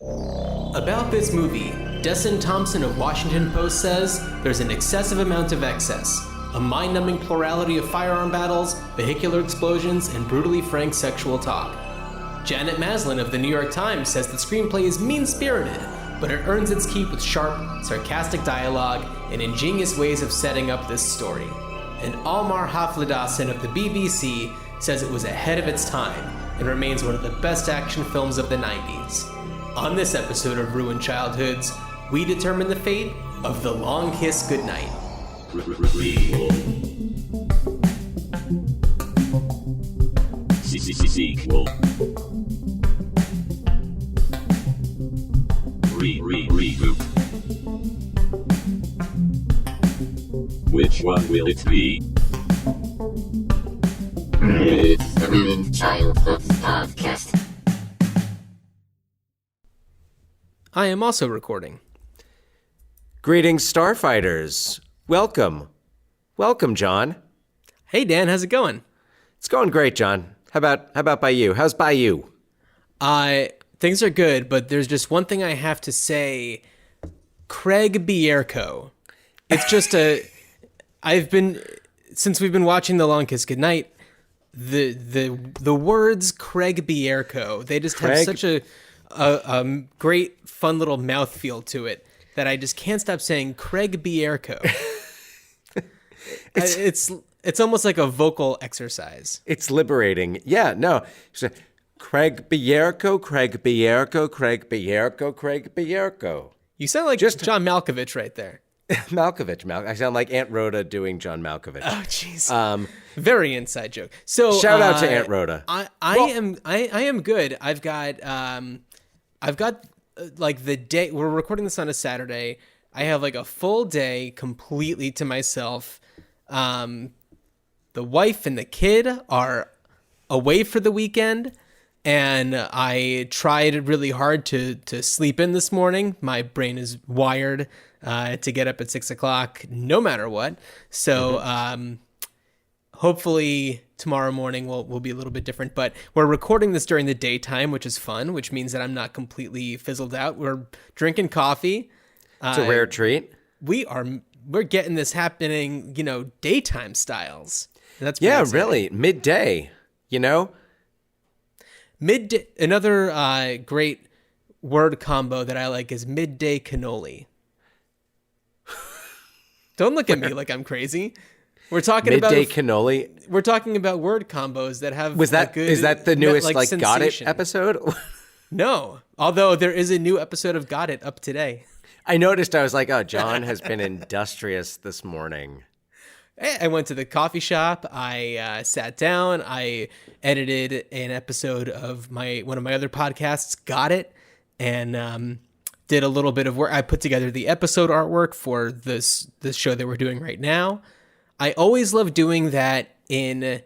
About this movie, Desson Thompson of Washington Post says there's an excessive amount of excess, a mind-numbing plurality of firearm battles, vehicular explosions, and brutally frank sexual talk. Janet Maslin of the New York Times says the screenplay is mean-spirited, but it earns its keep with sharp, sarcastic dialogue and ingenious ways of setting up this story. And Almar Haflidason of the BBC says it was ahead of its time and remains one of the best action films of the 90s. On this episode of Ruined Childhoods, we determine the fate of The Long Kiss Goodnight. Sequel. Reboot. Which one will it be? It's the Ruined Childhoods podcast. I am also recording. Greetings, Starfighters. Welcome. Welcome, Jon. Hey, Dan, how's it going? It's going great, Jon. How about by you? How's by you? Things are good, but there's just one thing I have to say. Craig Bierko. It's just since we've been watching The Long Kiss Goodnight, the words Craig Bierko, they just have such a great, fun little mouthfeel to it that I just can't stop saying Craig Bierko. It's almost like a vocal exercise. It's liberating. Yeah, no. Craig Bierko, Craig Bierko, Craig Bierko, Craig Bierko. You sound like just John Malkovich right there. Malkovich. I sound like Aunt Rhoda doing John Malkovich. Oh, jeez. Very inside joke. So shout out to Aunt Rhoda. I am good. I've got like the day we're recording this on a Saturday. I have like a full day completely to myself. The wife and the kid are away for the weekend, and I tried really hard to sleep in this morning. My brain is wired to get up at 6 o'clock no matter what. So hopefully tomorrow morning will be a little bit different, but we're recording this during the daytime, which is fun, which means that I'm not completely fizzled out. We're drinking coffee. It's a rare treat. We're getting this happening, daytime styles. That's really midday, Midday. Another great word combo that I like is midday cannoli. Don't look at me like I'm crazy. We're talking midday cannoli. We're talking about word combos that have. Is that the newest Got It episode? No, although there is a new episode of Got It up today. I noticed. I was like, oh, Jon has been industrious this morning. I went to the coffee shop. I sat down. I edited an episode of one of my other podcasts, Got It, and did a little bit of work. I put together the episode artwork for this show that we're doing right now. I always love doing that in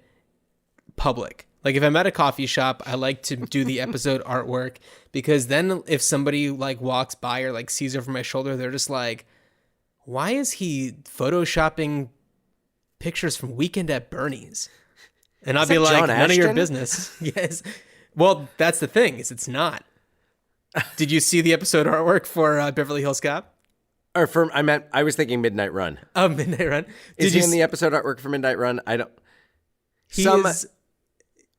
public. Like if I'm at a coffee shop, I like to do the episode artwork because then if somebody like walks by or like sees over my shoulder, they're just like, why is he photoshopping pictures from Weekend at Bernie's? And I'll be like, John none of Ashton? your business. Yes. Well, that's the thing is it's not. Did you see the episode artwork for Beverly Hills Cop? Or I was thinking Midnight Run. Oh, Midnight Run. Is he in the episode artwork for Midnight Run? I don't.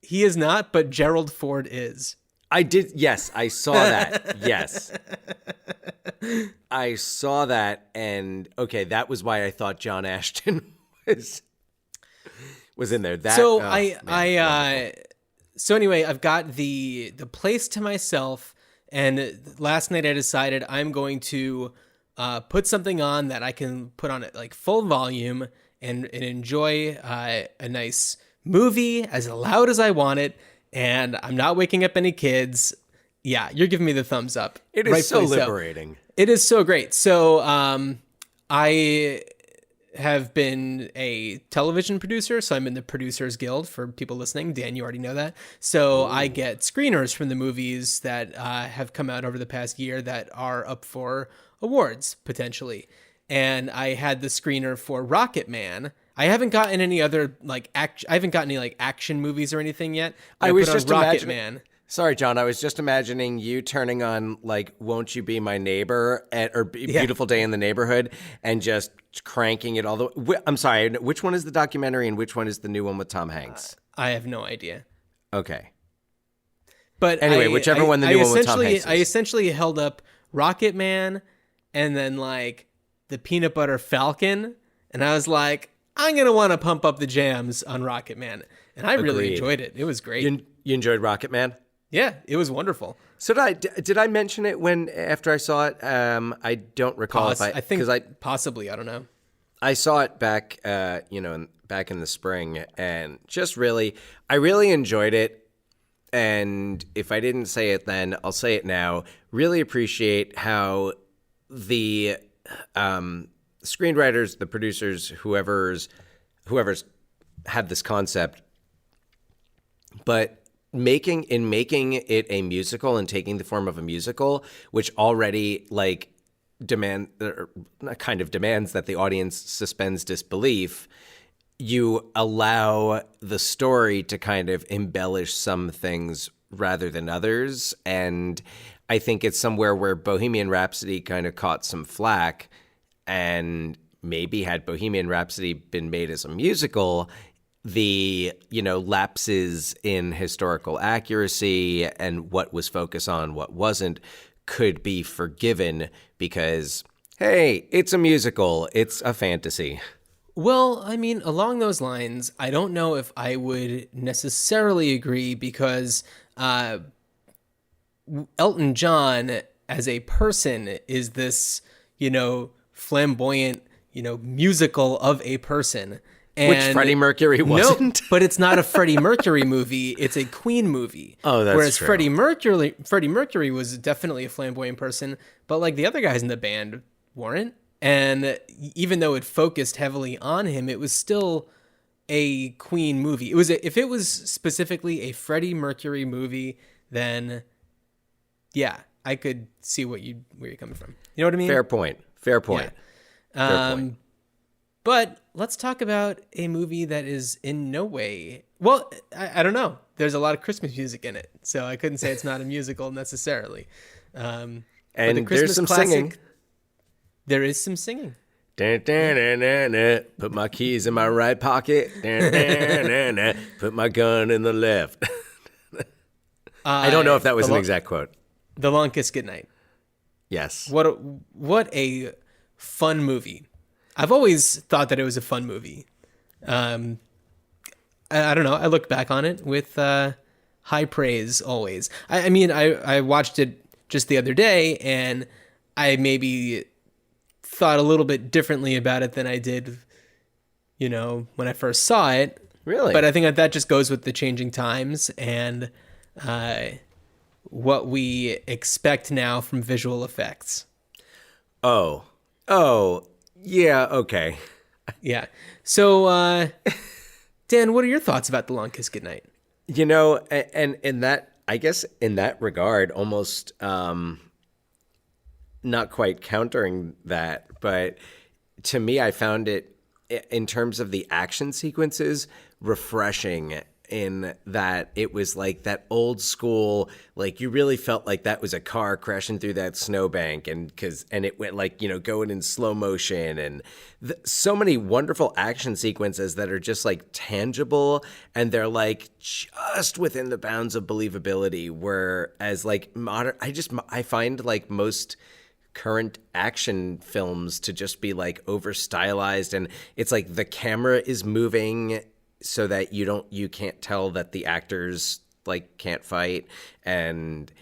He is not, but Gerald Ford is. I did. Yes, I saw that. Yes. I saw that. And okay, that was why I thought John Ashton was in there. So anyway, I've got the place to myself. And last night I decided I'm going to put something on that I can put on at like full volume and enjoy a nice movie as loud as I want it. And I'm not waking up any kids. Yeah, you're giving me the thumbs up. It is so liberating. It is so great. So I have been a television producer, so I'm in the Producers Guild for people listening. Dan, you already know that. So I get screeners from the movies that have come out over the past year that are up for awards, potentially. And I had the screener for Rocket Man. I haven't gotten any other I haven't gotten any action movies or anything yet. I was put on just Rocket imagining. Man. Sorry, John. I was just imagining you turning on like "Won't You Be My Neighbor" "Beautiful Day in the Neighborhood" and just cranking it all the way. I'm sorry. Which one is the documentary and which one is the new one with Tom Hanks? I have no idea. Okay. But anyway, whichever one the new one with Tom Hanks is. I essentially held up Rocket Man and then like the Peanut Butter Falcon, and I was like, I'm gonna want to pump up the jams on Rocket Man, and I really enjoyed it. It was great. You enjoyed Rocket Man? Yeah, it was wonderful. So did I mention it after I saw it? I don't recall. I think possibly. I don't know. I saw it back, back in the spring, and just I really enjoyed it. And if I didn't say it then, I'll say it now. Really appreciate how the screenwriters, the producers, whoever's had this concept, but making it a musical and taking the form of a musical, which already demands that the audience suspends disbelief, you allow the story to kind of embellish some things rather than others. And I think it's somewhere where Bohemian Rhapsody kind of caught some flack, and maybe had Bohemian Rhapsody been made as a musical, the lapses in historical accuracy and what was focused on, what wasn't, could be forgiven because, hey, it's a musical, it's a fantasy. Well, I mean, along those lines, I don't know if I would necessarily agree because Elton John as a person is this, flamboyant, musical of a person. And which Freddie Mercury wasn't. No, but it's not a Freddie Mercury movie. It's a Queen movie. Oh, that's Whereas true. Freddie Mercury was definitely a flamboyant person, but like the other guys in the band weren't. And even though it focused heavily on him, it was still a Queen movie. If it was specifically a Freddie Mercury movie, then yeah, I could see where you're coming from. You know what I mean? Fair point. Fair point. But let's talk about a movie that is in no way... Well, I don't know. There's a lot of Christmas music in it, so I couldn't say it's not a musical necessarily. And there's some singing. There is some singing. Put my keys in my right pocket. Put my gun in the left. I don't know if that was an exact quote. The Long Kiss Goodnight. Yes. What a fun movie. I've always thought that it was a fun movie. I don't know. I look back on it with high praise always. I watched it just the other day, and I maybe thought a little bit differently about it than I did, when I first saw it. Really? But I think that just goes with the changing times and what we expect now from visual effects. Oh, yeah, okay. Yeah. So, Dan, what are your thoughts about The Long Kiss Goodnight? And in that, I guess in that regard, almost not quite countering that, but to me, I found it, in terms of the action sequences, refreshing in that it was like that old school, like you really felt like that was a car crashing through that snowbank, and it went going in slow motion, and so many wonderful action sequences that are just like tangible, and they're like just within the bounds of believability. Whereas like modern, I find like most current action films to just be like over stylized, and it's like the camera is moving so that you can't tell that the actors like can't fight. And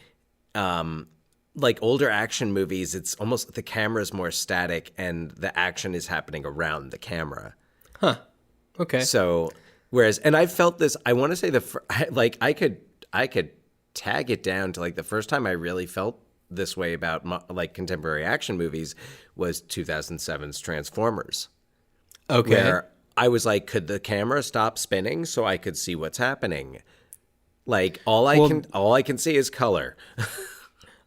like older action movies, it's almost the camera's more static and the action is happening around the camera. Huh. Okay. So whereas, and I felt this, I want to say I could tag it down to like the first time I really felt this way about like contemporary action movies was 2007's Transformers. Okay. Where I was like, could the camera stop spinning so I could see what's happening? Like all I can see is color.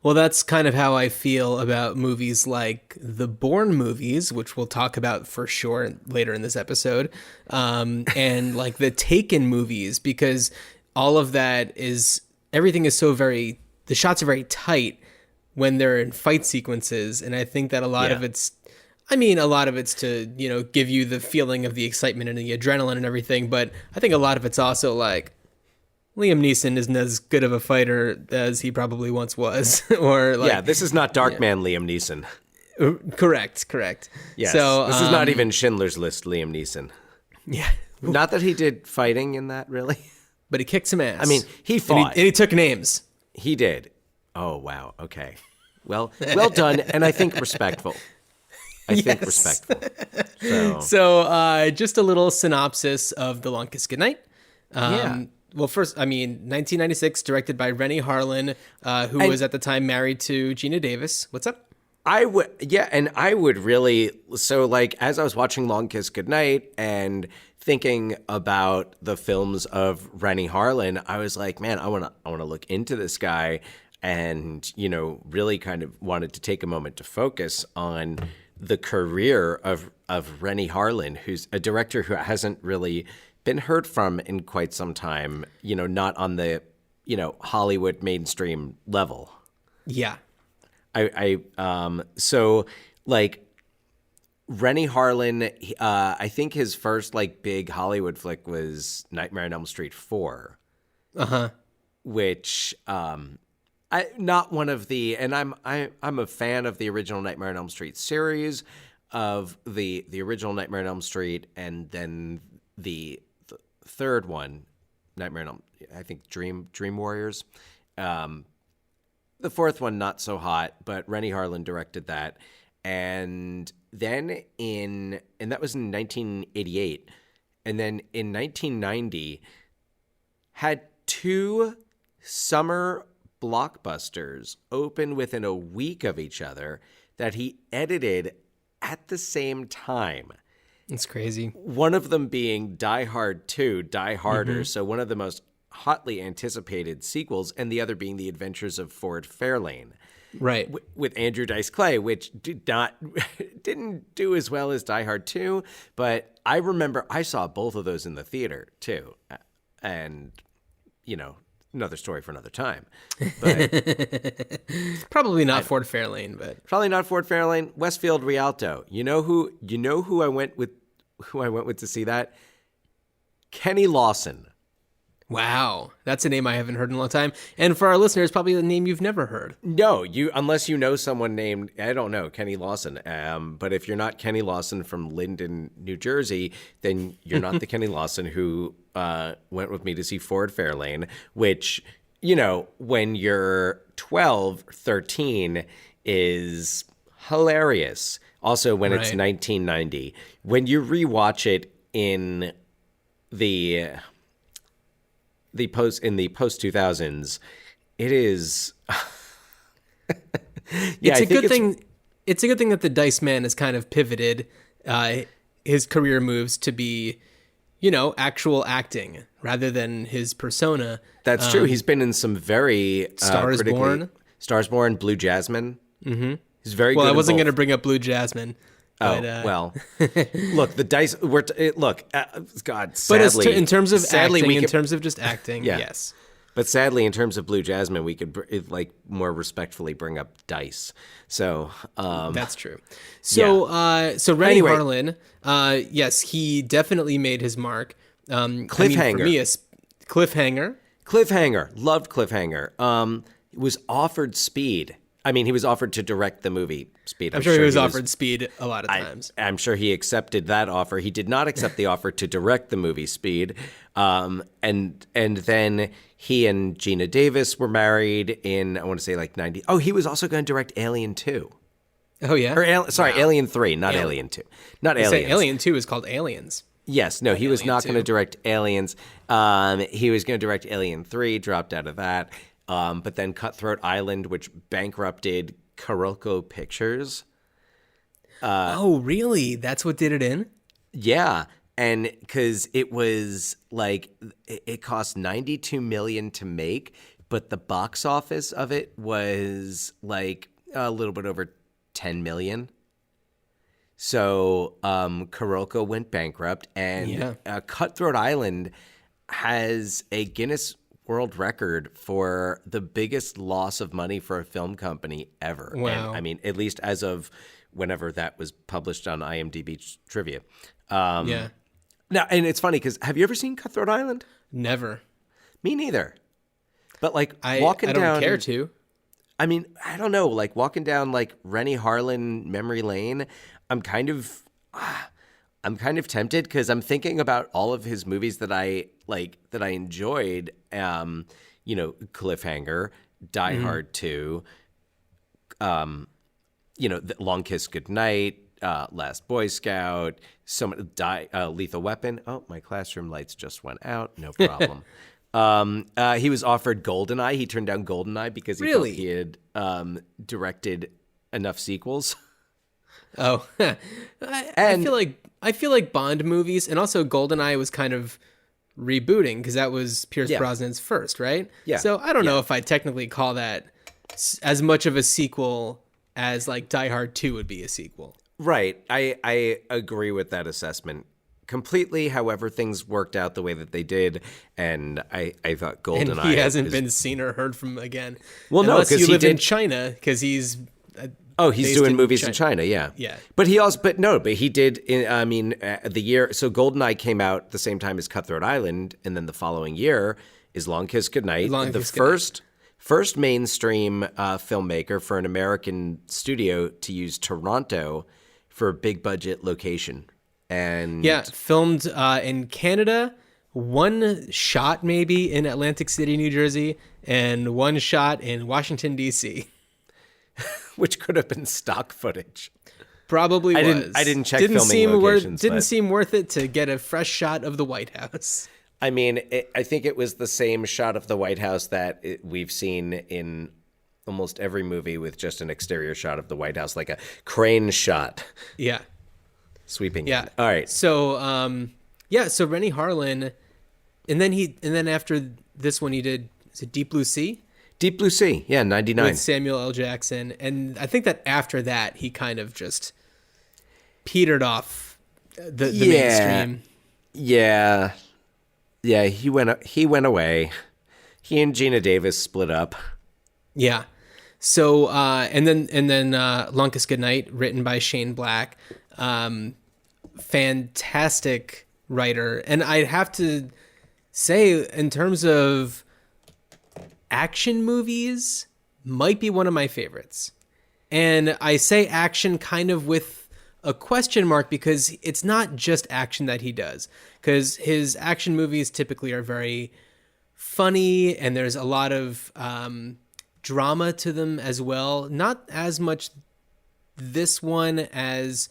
Well, that's kind of how I feel about movies like the Bourne movies, which we'll talk about for sure later in this episode, and like the Taken movies, because all of that is everything is so the shots are very tight when they're in fight sequences, and I think that a lot of it's to, you know, give you the feeling of the excitement and the adrenaline and everything, but I think a lot of it's also like Liam Neeson isn't as good of a fighter as he probably once was. Or like, this is not Darkman Liam Neeson. Correct. Yes, So this is not even Schindler's List Liam Neeson. Yeah. Not that he did fighting in that, really. But he kicked some ass. I mean, he fought. And he took names. He did. Oh, wow. Okay. Well done, and I think respectful. I think respectful. So just a little synopsis of The Long Kiss Goodnight. Well, first, 1996, directed by Renny Harlin, who was at the time married to Gina Davis. What's up? I would really, so like as I was watching Long Kiss Goodnight and thinking about the films of Renny Harlin, I was like, man, I want to look into this guy, and, you know, really kind of wanted to take a moment to focus on the career of Renny Harlin, who's a director who hasn't really been heard from in quite some time, you know, not on the, you know, Hollywood mainstream level. Yeah. So like Renny Harlin, I think his first like big Hollywood flick was Nightmare on Elm Street 4. Which, not one of the, and I'm a fan of the original Nightmare on Elm Street series, of the original Nightmare on Elm Street, and then the third one, Nightmare on Elm, I think Dream Warriors. The fourth one, not so hot, but Renny Harlin directed that. And then and that was in 1988. And then in 1990, had 2 summer blockbusters open within a week of each other that he edited at the same time. It's crazy. One of them being Die Hard 2, Die Harder. So one of the most hotly anticipated sequels, and the other being The Adventures of Ford Fairlane. Right. With Andrew Dice Clay, which didn't do as well as Die Hard 2, but I remember I saw both of those in the theater too. And, you know, another story for another time. But probably not Ford Fairlane, but probably not Ford Fairlane. Westfield Rialto. You know who I went with to see that? Kenny Lawson. Wow, that's a name I haven't heard in a long time. And for our listeners, probably a name you've never heard. No, unless you know someone named, I don't know, Kenny Lawson. But if you're not Kenny Lawson from Linden, New Jersey, then you're not the Kenny Lawson who went with me to see Ford Fairlane, which, you know, when you're 12, 13 is hilarious. Also, when it's 1990. When you rewatch it in the post 2000s, it is it's a good thing that the Dice Man has kind of pivoted his career moves to be, you know, actual acting rather than his persona. That's true. He's been in some very Stars Born, Blue Jasmine. He's very well. good. I wasn't going to bring up Blue Jasmine. But, well, look, the Dice. God, But sadly, in terms of acting, in could, terms of just acting, yes. But sadly, in terms of Blue Jasmine, we could like more respectfully bring up Dice. So that's true. So Renny Harlin, yes, he definitely made his mark. Cliffhanger. For me, Cliffhanger. Cliffhanger. Loved Cliffhanger. Was offered Speed. I mean, he was offered to direct the movie Speed. I'm sure he was offered Speed a lot of times. I'm sure he accepted that offer. He did not accept the offer to direct the movie Speed. And then he and Gina Davis were married in, I want to say like 90. Oh, he was also going to direct Alien 2. Oh, yeah? Or Alien 3, not Alien 2. Not Aliens. Alien 2 is called Aliens. Yes, no, he was not going to direct Aliens. He was going to direct Alien 3, dropped out of that. But then Cutthroat Island, which bankrupted Kuroko Pictures. Oh, really? That's what did it in? Yeah. And because it was like, it cost $92 million to make, but the box office of it was like a little bit over $10 million. So Kuroko went bankrupt, and Cutthroat Island has a Guinness world record for the biggest loss of money for a film company ever. Wow. And, I mean, at least as of whenever that was published on IMDb trivia. Yeah. Now, and it's funny because have you ever seen Cutthroat Island? Never. Me neither. But like I walking don't down, care to. I mean, I don't know, like walking down like Renny Harlin memory lane, I'm kind of tempted because I'm thinking about all of his movies that I enjoyed. Cliffhanger, Die Hard 2, Long Kiss Goodnight, Last Boy Scout, Lethal Weapon. Oh, my classroom lights just went out. No problem. He was offered Goldeneye. He turned down Goldeneye because he felt he had directed enough sequels. Oh, I feel like Bond movies, and also Goldeneye was kind of rebooting because that was Pierce Brosnan's first, right? Yeah. So I don't know if I technically call that as much of a sequel as like Die Hard 2 would be a sequel. Right. I agree with that assessment completely. However, things worked out the way that they did, and I thought Goldeneye. And he hasn't been seen or heard from again. Well, no, because he live in did China because he's. He's doing movies in China, yeah. Yeah. But he did, the year, so Goldeneye came out the same time as Cutthroat Island, and then the following year is Long Kiss Goodnight, first mainstream filmmaker for an American studio to use Toronto for a big budget location. And filmed in Canada, one shot maybe in Atlantic City, New Jersey, and one shot in Washington, D.C., which could have been stock footage. Probably was. I didn't check filming locations. Didn't seem worth it to get a fresh shot of the White House. I mean, I think it was the same shot of the White House that we've seen in almost every movie with just an exterior shot of the White House, like a crane shot. Yeah. Sweeping. Yeah. All right. So, so Renny Harlin, and then after this one he did, is it Deep Blue Sea? Deep Blue Sea, yeah, 99. With Samuel L. Jackson. And I think that after that, he kind of just petered off the mainstream. Yeah. Yeah, he went away. He and Gina Davis split up. Yeah. So, and then Long Kiss Goodnight, written by Shane Black. Fantastic writer. And I'd have to say, in terms of action movies, might be one of my favorites. And I say action kind of with a question mark because it's not just action that he does. Because his action movies typically are very funny and there's a lot of drama to them as well. Not as much this one as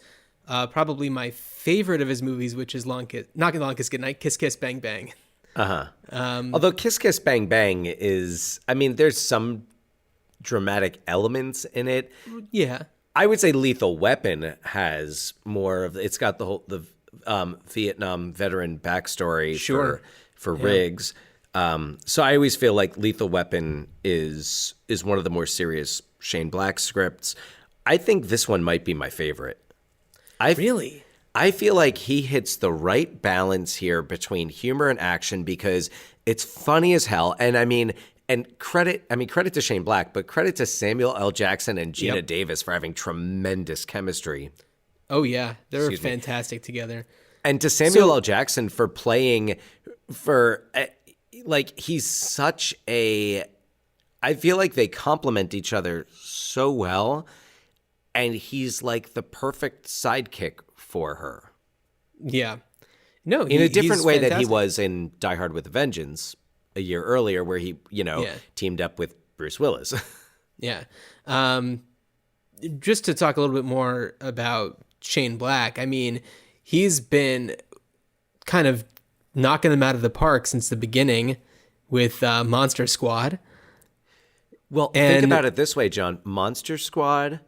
probably my favorite of his movies, which is not Long Kiss Goodnight, Kiss Kiss Bang Bang. Although Kiss Kiss Bang Bang is, I mean, there's some dramatic elements in it. Yeah. I would say Lethal Weapon has more of, it's got the Vietnam veteran backstory for Riggs. So I always feel like Lethal Weapon is one of the more serious Shane Black scripts. I think this one might be my favorite. Really? I feel like he hits the right balance here between humor and action because it's funny as hell. And credit to Shane Black, but credit to Samuel L. Jackson and Gina Davis for having tremendous chemistry. Oh yeah, they're fantastic together. And to Samuel L. Jackson for playing he's such a, I feel like they complement each other so well. And he's like the perfect sidekick for her. Yeah. No, in a different way that he was in Die Hard with a Vengeance a year earlier, where he, teamed up with Bruce Willis. Yeah. Just to talk a little bit more about Shane Black, I mean, he's been kind of knocking them out of the park since the beginning with Monster Squad. Well, think about it this way, John. Monster Squad,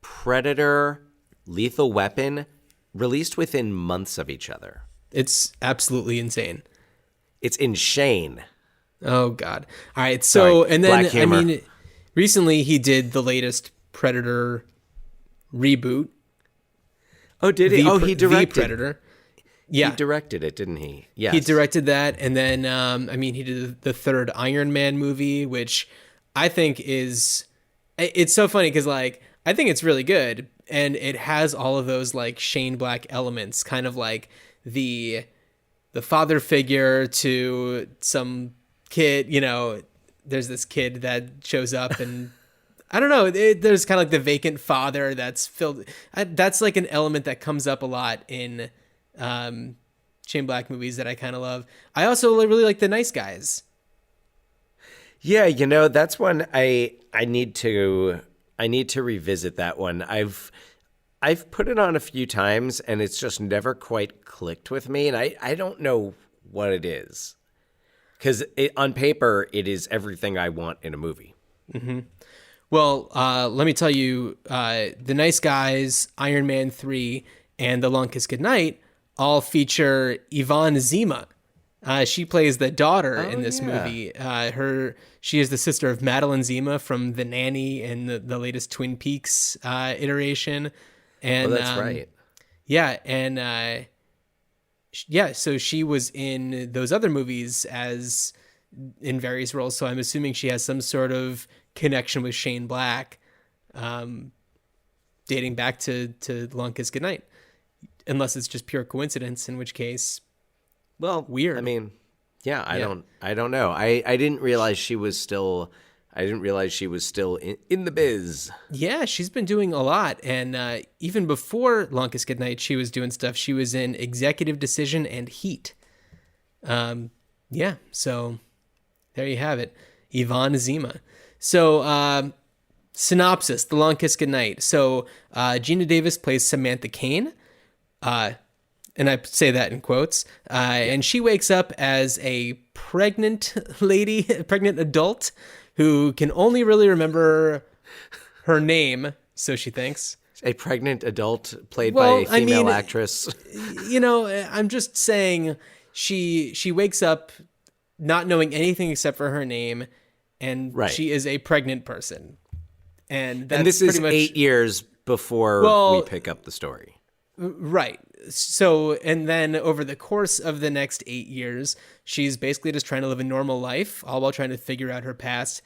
Predator, Lethal Weapon, released within months of each other. It's absolutely insane. It's insane. Oh, God. All right. So, Sorry, and then, Black humor. I mean, recently he did the latest Predator reboot. Oh, did he? He directed. The Predator. Yeah. He directed it, didn't he? Yes. He directed that, and then I mean, he did the third Iron Man movie, which I think it's so funny because like I think it's really good, and it has all of those like Shane Black elements, kind of like the father figure to some kid. You know, there's this kid that shows up and. I don't know. There's kind of like the vacant father that's filled. That's like an element that comes up a lot in Shane Black movies that I kind of love. I also really like The Nice Guys. Yeah, that's one I need to revisit that one. I've put it on a few times and it's just never quite clicked with me, and I don't know what it is. Cuz on paper it is everything I want in a movie. Mm-hmm. Well, let me tell you, The Nice Guys, Iron Man 3, and The Long Kiss Goodnight all feature Yvonne Zima. She plays the daughter in this movie. She is the sister of Madeline Zima from The Nanny and the latest Twin Peaks iteration. And that's right. Yeah, and so she was in those other movies as in various roles. So I'm assuming she has some sort of connection with Shane Black, dating back to Long Kiss Goodnight, unless it's just pure coincidence, in which case, well, weird. I mean, yeah, I don't know. I didn't realize she was still in the biz. Yeah, she's been doing a lot, and even before Long Kiss Goodnight, she was doing stuff. She was in Executive Decision and Heat. So there you have it, Yvonne Zima. So, synopsis, The Long Kiss Goodnight. So, Gina Davis plays Samantha Kane, and I say that in quotes, and she wakes up as a pregnant adult who can only really remember her name, so she thinks. A pregnant adult played by a female actress. I'm just saying she wakes up not knowing anything except for her name, and she is a pregnant person. And this is 8 years before we pick up the story. Right. So, and then over the course of the next 8 years, she's basically just trying to live a normal life, all while trying to figure out her past.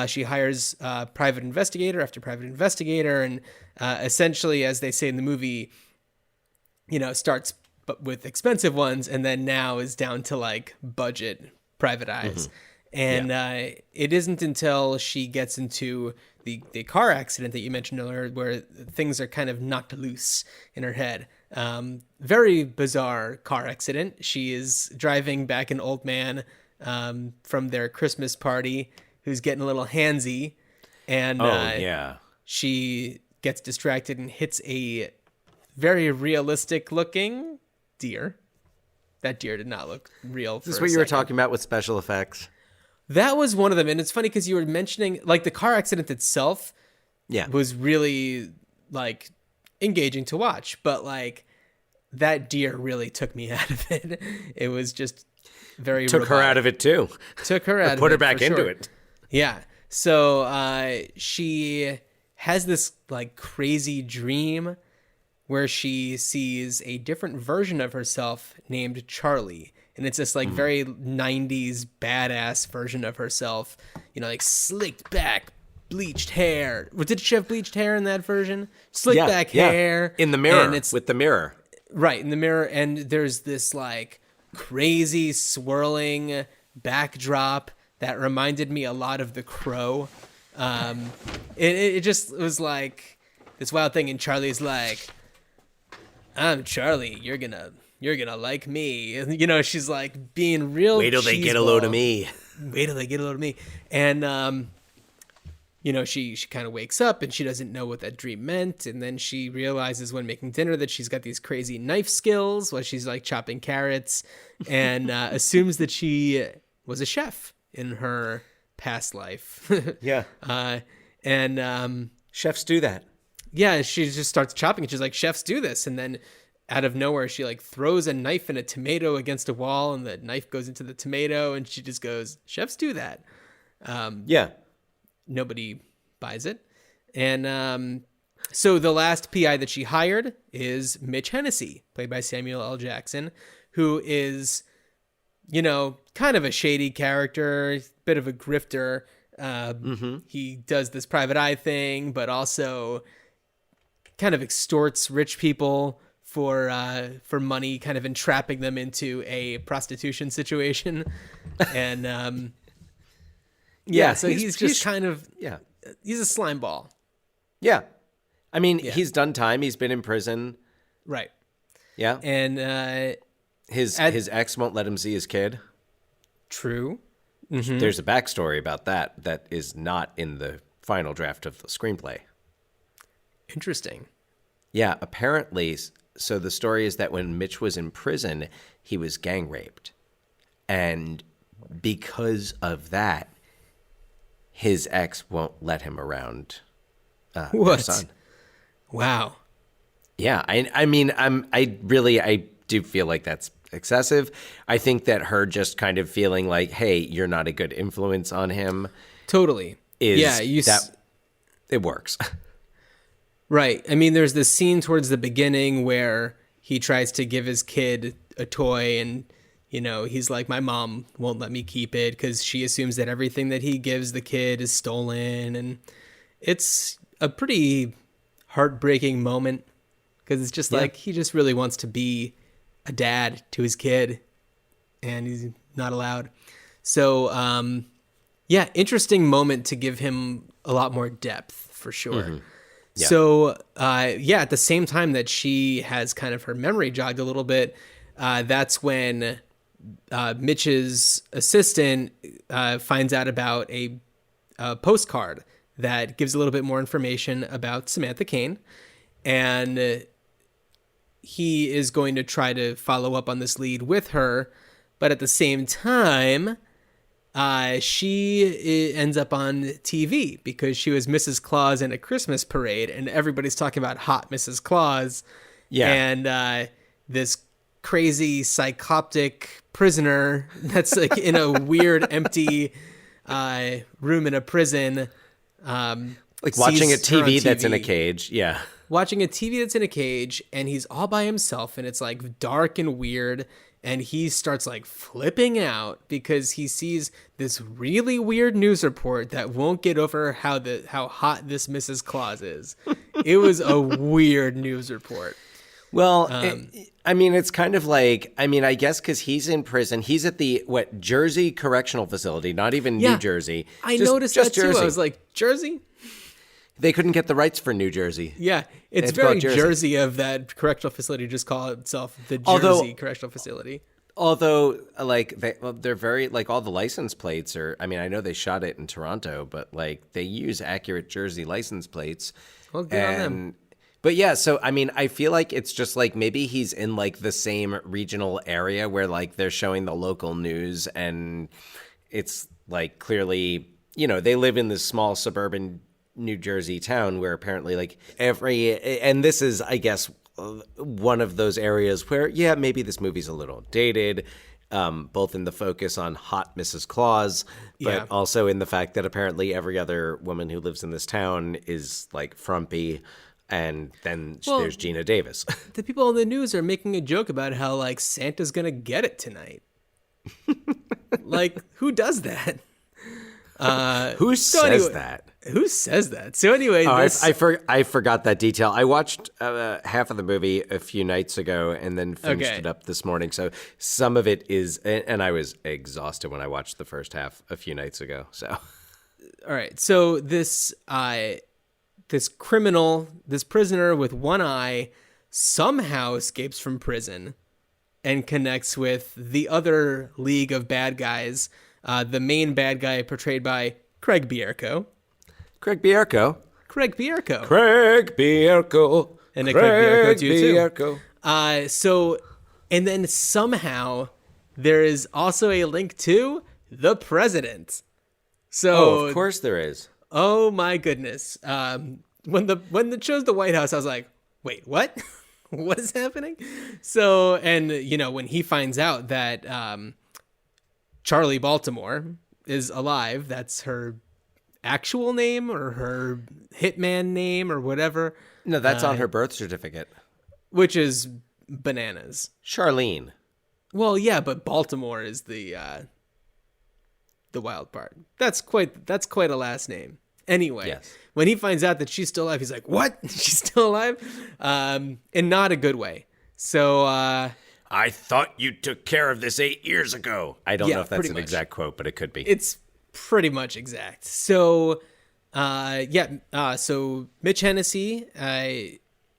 She hires private investigator after private investigator, and essentially, as they say in the movie, starts with expensive ones, and then now is down to like budget private eyes. Mm-hmm. And it isn't until she gets into the car accident that you mentioned earlier where things are kind of knocked loose in her head. Very bizarre car accident. She is driving back an old man from their Christmas party who's getting a little handsy. And she gets distracted and hits a very realistic looking deer. That deer did not look real. Is this what you were talking about with special effects? That was one of them. And it's funny because you were mentioning like the car accident itself was really like engaging to watch. But like that deer really took me out of it. It was just very Took her out of it too. Took her out of it. Put her back into it. Yeah. So she has this like crazy dream where she sees a different version of herself named Charlie. And it's this like very 90s badass version of herself, like slicked back, bleached hair. Did she have bleached hair in that version? Slicked back hair. In the mirror, with the mirror. Right, in the mirror. And there's this like crazy swirling backdrop that reminded me a lot of The Crow. It just was like this wild thing. And Charlie's like, I'm Charlie, you're gonna like me. She's like being real. Wait till they get a load of me. Wait till they get a load of me. And, she kind of wakes up and she doesn't know what that dream meant. And then she realizes when making dinner that she's got these crazy knife skills while she's like chopping carrots and assumes that she was a chef in her past life. Yeah. And chefs do that. Yeah, she just starts chopping and she's like, chefs do this. And then out of nowhere, she like throws a knife and a tomato against a wall and the knife goes into the tomato and she just goes, chefs do that. Yeah. Nobody buys it. And So the last PI that she hired is Mitch Hennessy, played by Samuel L. Jackson, who is, kind of a shady character, bit of a grifter. He does this private eye thing, but also kind of extorts rich people for money, kind of entrapping them into a prostitution situation. And so he's a slime ball. Yeah. I mean, he's done time. He's been in prison. Right. Yeah. And his ex won't let him see his kid. True. There's a backstory about that is not in the final draft of the screenplay. Interesting. Yeah, apparently. So the story is that when Mitch was in prison, he was gang raped. And because of that, his ex won't let him around their son. Wow. Yeah, I mean, I do feel like that's excessive. I think that her just kind of feeling like, hey, you're not a good influence on him. Totally. It works. Right. I mean, there's this scene towards the beginning where he tries to give his kid a toy and, he's like, my mom won't let me keep it because she assumes that everything that he gives the kid is stolen. And it's a pretty heartbreaking moment because it's just like he just really wants to be a dad to his kid and he's not allowed. So, interesting moment to give him a lot more depth for sure. Mm-hmm. Yeah. So, at the same time that she has kind of her memory jogged a little bit, that's when Mitch's assistant finds out about a postcard that gives a little bit more information about Samantha Kane. And he is going to try to follow up on this lead with her. But at the same time, she ends up on TV because she was Mrs. Claus in a Christmas parade. And everybody's talking about hot Mrs. Claus. Yeah. And this crazy psychoptic prisoner that's like in a weird empty room in a prison. Like watching a TV that's in a cage. Yeah. Watching a TV that's in a cage and he's all by himself and it's like dark and weird. And he starts like flipping out because he sees this really weird news report that won't get over how hot this Mrs. Claus is. It was a weird news report. Well, it's kind of like, I guess because he's in prison. He's at the, Jersey Correctional Facility, not even New Jersey. I noticed that too. I was like, Jersey? They couldn't get the rights for New Jerszy. Yeah, it's very Jersey of that correctional facility. Just call itself the Jersey Correctional Facility. Although, they're very, all the license plates are, I know they shot it in Toronto, but, they use accurate Jersey license plates. Well, good on them. But yeah, so I feel like it's just maybe he's in the same regional area where they're showing the local news and it's clearly, they live in this small suburban New Jersey town where apparently and this is, I guess, one of those areas where, maybe this movie's a little dated, both in the focus on hot Mrs. Claus, but also in the fact that apparently every other woman who lives in this town is frumpy. And then there's Gina Davis. The people in the news are making a joke about how Santa's going to get it tonight. Who does that? Who says that? Who says that? So anyway, I forgot that detail. I watched half of the movie a few nights ago and then finished it up this morning. So some of it is, and I was exhausted when I watched the first half a few nights ago. So, all right. So this prisoner with one eye somehow escapes from prison and connects with the other league of bad guys. The main bad guy portrayed by Craig Bierko. Craig Bierko. And a Craig Bierko too. And then somehow there is also a link to the president. So of course there is. Oh my goodness. When it shows the White House, I was like, wait, what? What is happening? So, and when he finds out that Charlie Baltimore is alive, that's her actual name or her hitman name or whatever. No, that's on her birth certificate. Which is bananas. Charlene. Well, yeah, but Baltimore is the wild part. That's quite a last name. Anyway, Yes. when he finds out that she's still alive, he's like, "What? She's still alive?" In not a good way. So I thought you took care of this 8 years ago. I don't Yeah, know if that's pretty an much. exact quote, but it could be. it's pretty much exact. So so Mitch Hennessy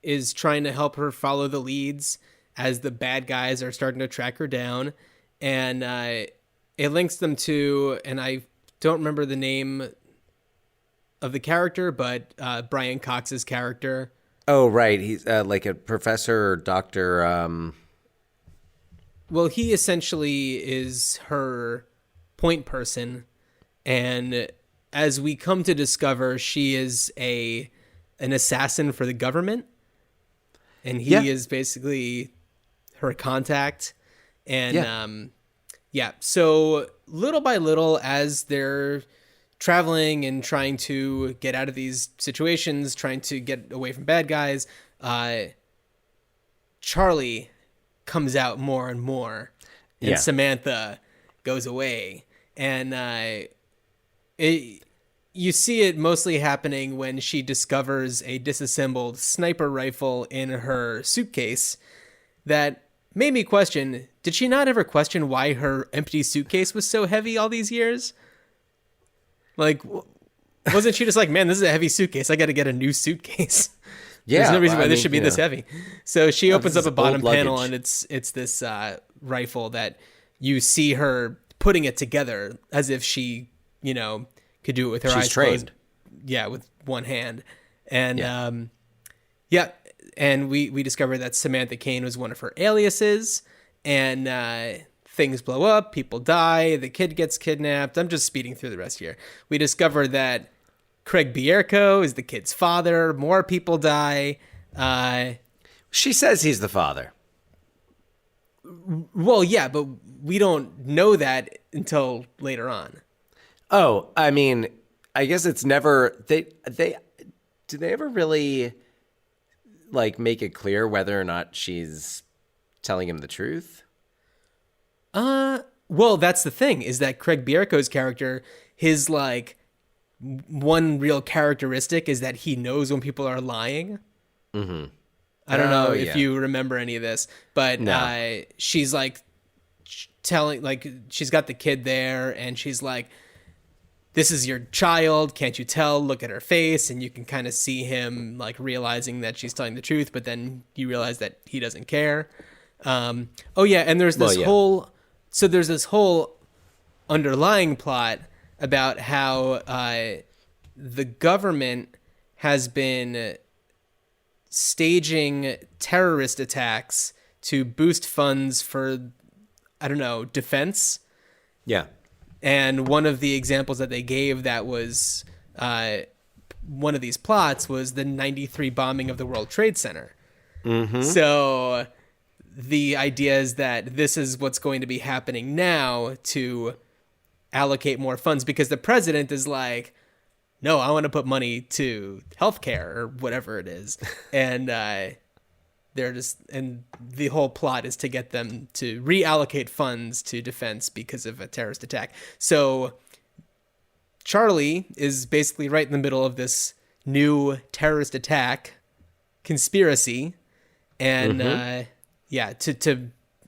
is trying to help her follow the leads as the bad guys are starting to track her down, and it links them to, and I don't remember the name of the character, but Brian Cox's character. Oh, right. He's like a professor or doctor. Well, he essentially is her point person, and as we come to discover, she is an assassin for the government, and he Yeah. is basically her contact. And Yeah. so little by little, as they're traveling and trying to get out of these situations, trying to get away from bad guys, Charlie comes out more and more, and Yeah. Samantha goes away. And you see it mostly happening when she discovers a disassembled sniper rifle in her suitcase that made me question, did she not ever question why her empty suitcase was so heavy all these years? Like, wasn't she just like, man, this is a heavy suitcase. I got to get a new suitcase. Yeah. There's no reason why I this mean, should be you this know. heavy. So she opens this up is a bottom old panel, luggage. and it's this rifle that you see her putting it together as if she, could do it with her She's eyes trained. closed. Yeah, with one hand. And Yeah. and we discover that Samantha Kane was one of her aliases, and things blow up, people die, the kid gets kidnapped. I'm just speeding through the rest here. We discover that Craig Bierko is the kid's father. More people die. She says he's the father. Well, yeah, but we don't know that until later on. Oh, I mean, I guess it's never do they ever really like make it clear whether or not she's telling him the truth? Well, that's the thing, is that Craig Bierko's character, his like one real characteristic is that he knows when people are lying. Mm-hmm. I don't know if you remember any of this, but No. she's like telling, like, she's got the kid there, and she's like, this is your child, can't you tell? Look at her face. And you can kind of see him like realizing that she's telling the truth, but then you realize that he doesn't care. Oh yeah, and there's this there's this whole underlying plot about how the government has been staging terrorist attacks to boost funds for, I don't know, defense. Yeah. And one of the examples that they gave that was one of these plots was the 93 bombing of the World Trade Center. Mm-hmm. So the idea is that this is what's going to be happening now to allocate more funds, because the president is like, no, I want to put money to healthcare or whatever it is. And they're just, and the whole plot is to get them to reallocate funds to defense because of a terrorist attack. So Charlie is basically right in the middle of this new terrorist attack conspiracy. And to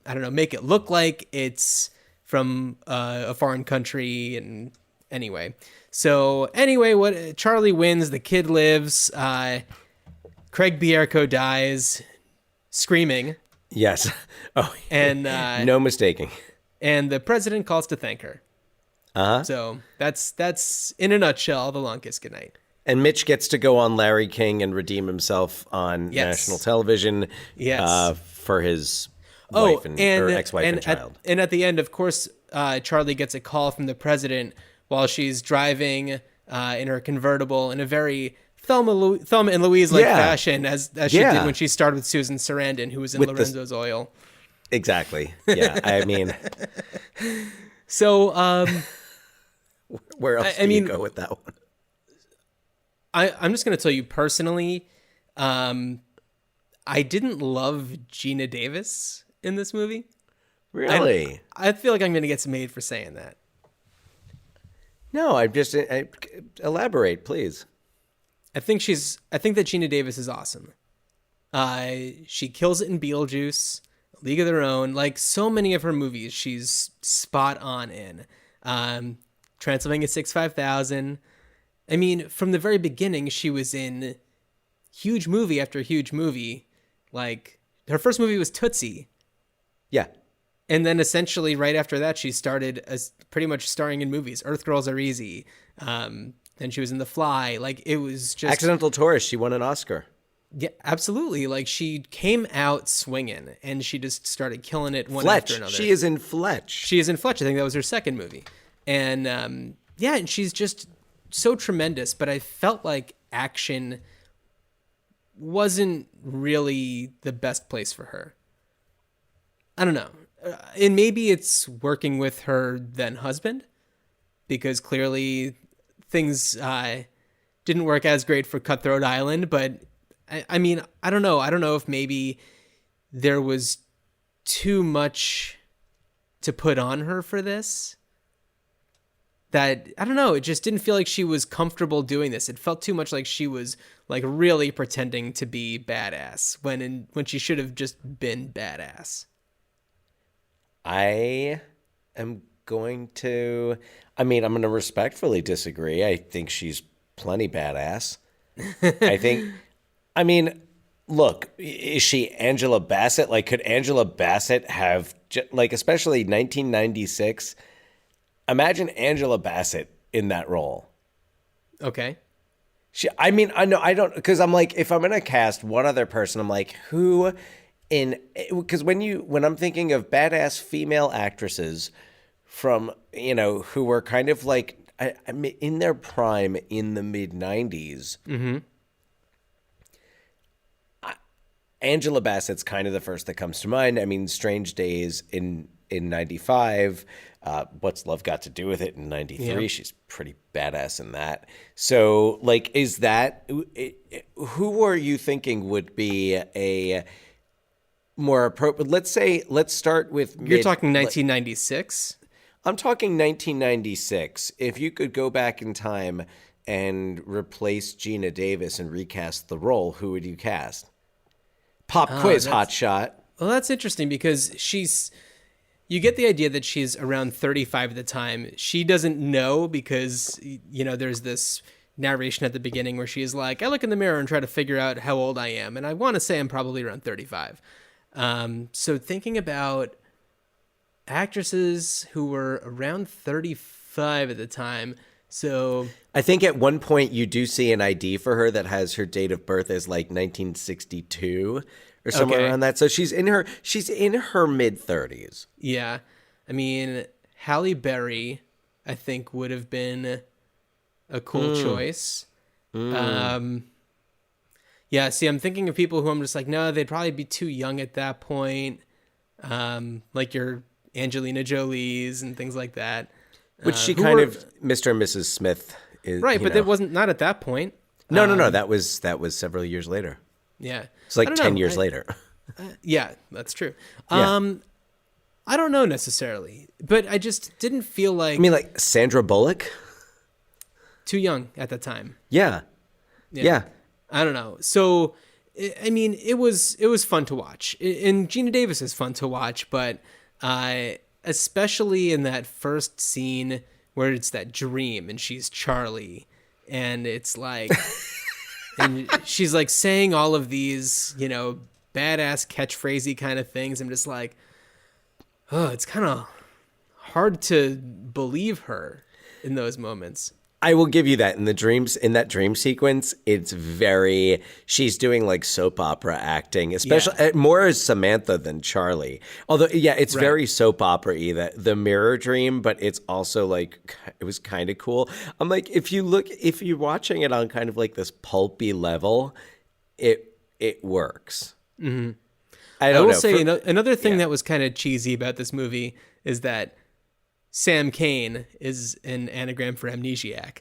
I don't know, make it look like it's from a foreign country. And anyway, what Charlie wins, the kid lives, Craig Bierko dies screaming. Yes. Oh, And no mistaking. and the president calls to thank her. Uh-huh. So that's in a nutshell the Long Kiss Goodnight. And Mitch gets to go on Larry King and redeem himself on Yes. national television Yes. For his wife or ex-wife and child. And at the end, of course, Charlie gets a call from the president while she's driving in her convertible in a very Thelma and Louise like fashion, as she did when she starred with Susan Sarandon, who was in With Lorenzo's Oil. Exactly. Yeah. I mean, So where else do you go with that one? I'm just going to tell you personally, I didn't love Gina Davis in this movie. Really? I feel like I'm going to get some hate for saying that. No, elaborate, please. I think that Gina Davis is awesome. She kills it in Beetlejuice, League of Their Own. Like so many of her movies, she's spot on in. Transylvania 65000. I mean, from the very beginning, she was in huge movie after huge movie. Like her first movie was Tootsie. Yeah. And then essentially right after that, she started as pretty much starring in movies. Earth Girls Are Easy. Then she was in The Fly. Like it was just Accidental Tourist. She won an Oscar. Yeah, absolutely. Like she came out swinging and she just started killing it one Fletch. after another. She is in Fletch. She is in Fletch. I think that was her second movie. And and she's just so tremendous. But I felt like action wasn't really the best place for her. I don't know. And maybe it's working with her then husband, because clearly things didn't work as great for Cutthroat Island. But I mean, I don't know. I don't know if maybe there was too much to put on her for this. That, I don't know, it just didn't feel like she was comfortable doing this. It felt too much like she was like really pretending to be badass when she should have just been badass. I'm going to respectfully disagree. I think she's plenty badass. Look, is she Angela Bassett? Like, could Angela Bassett have, especially 1996? Imagine Angela Bassett in that role. Okay. I know, I don't, because I'm like, if I'm going to cast one other person, I'm like, who because when I'm thinking of badass female actresses from, who were kind of like in their prime in the mid 90s, mm-hmm. Angela Bassett's kind of the first that comes to mind. I mean, Strange Days in 95, What's Love Got to Do with It in 93. Yeah. She's pretty badass in that. So, like, is that, who are you thinking would be a more appropriate? Let's start with You're talking 1996? I'm talking 1996. If you could go back in time and replace Gina Davis and recast the role, who would you cast? Pop quiz, hotshot. Well, that's interesting because you get the idea that she's around 35 at the time. She doesn't know because, there's this narration at the beginning where she's like, I look in the mirror and try to figure out how old I am. And I want to say I'm probably around 35. So thinking about actresses who were around 35 at the time. So I think at one point you do see an ID for her that has her date of birth as like 1962 or somewhere around that. So she's in her mid 30s. Yeah. I mean, Halle Berry, I think, would have been a cool choice. Yeah, see, I'm thinking of people who I'm just like, no, they'd probably be too young at that point. Like your Angelina Jolie's and things like that. Which she kind of, Mr. and Mrs. Smith is. Right, but it wasn't not at that point. No. That was several years later. Yeah. It's like 10 years later. Yeah, that's true. Yeah. I don't know necessarily, but I just didn't feel like. I mean, like Sandra Bullock? Too young at the time. Yeah. I don't know. So, I mean, it was fun to watch. And Gina Davis is fun to watch, but especially in that first scene where it's that dream and she's Charlie and it's like, and she's like saying all of these, badass catchphrasey kind of things. I'm just like, oh, it's kind of hard to believe her in those moments. I will give you that in that dream sequence. She's doing like soap opera acting, especially more as Samantha than Charlie. Although, yeah, it's very soap opera-y, the mirror dream, but it's also like, it was kind of cool. I'm like, if you're watching it on kind of like this pulpy level, it works. Mm-hmm. I will say another thing that was kind of cheesy about this movie is that Sam Cain is an anagram for amnesiac.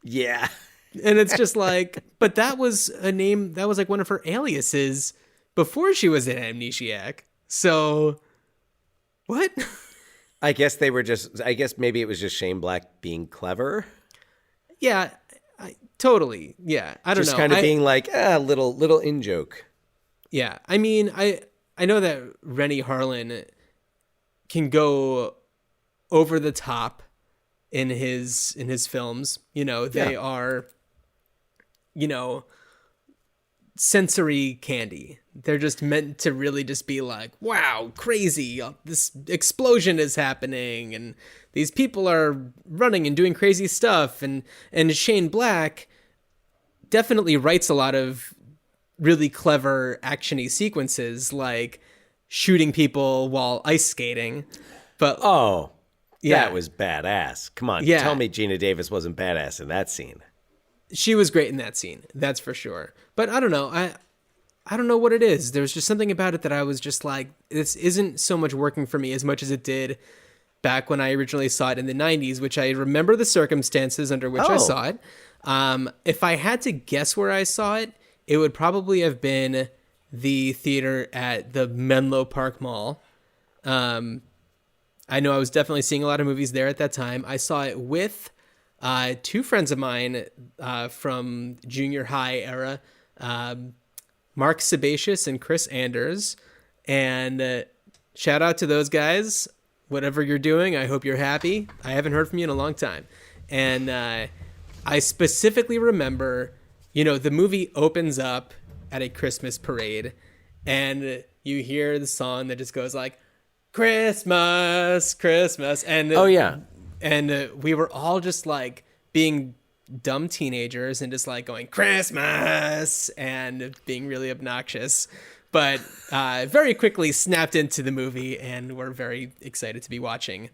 Yeah. And it's just like, but that was a name, that was like one of her aliases before she was an Amnesiac. So, what? I guess maybe it was just Shane Black being clever. Yeah, totally. Yeah, I don't know. Just kind of being like, little in-joke. Yeah, I mean, I know that Renny Harlin can go over the top in his films. You know, they are, you know, sensory candy. They're just meant to really just be like, wow, crazy. This explosion is happening and these people are running and doing crazy stuff. And Shane Black definitely writes a lot of really clever actiony sequences, like shooting people while ice skating. But that was badass. Come on, tell me Gina Davis wasn't badass in that scene. She was great in that scene, that's for sure. But I don't know. I don't know what it is. There's just something about it that I was just like, this isn't so much working for me as much as it did back when I originally saw it in the 90s, which I remember the circumstances under which I saw it. If I had to guess where I saw it, it would probably have been the theater at the Menlo Park Mall. I know I was definitely seeing a lot of movies there at that time. I saw it with two friends of mine from junior high era, Mark Sebaceous and Chris Anders. And shout out to those guys. Whatever you're doing, I hope you're happy. I haven't heard from you in a long time. And I specifically remember, you know, the movie opens up at a Christmas parade and you hear the song that just goes like, Christmas, Christmas. And and we were all just like being dumb teenagers and just like going Christmas and being really obnoxious, but very quickly snapped into the movie and we're very excited to be watching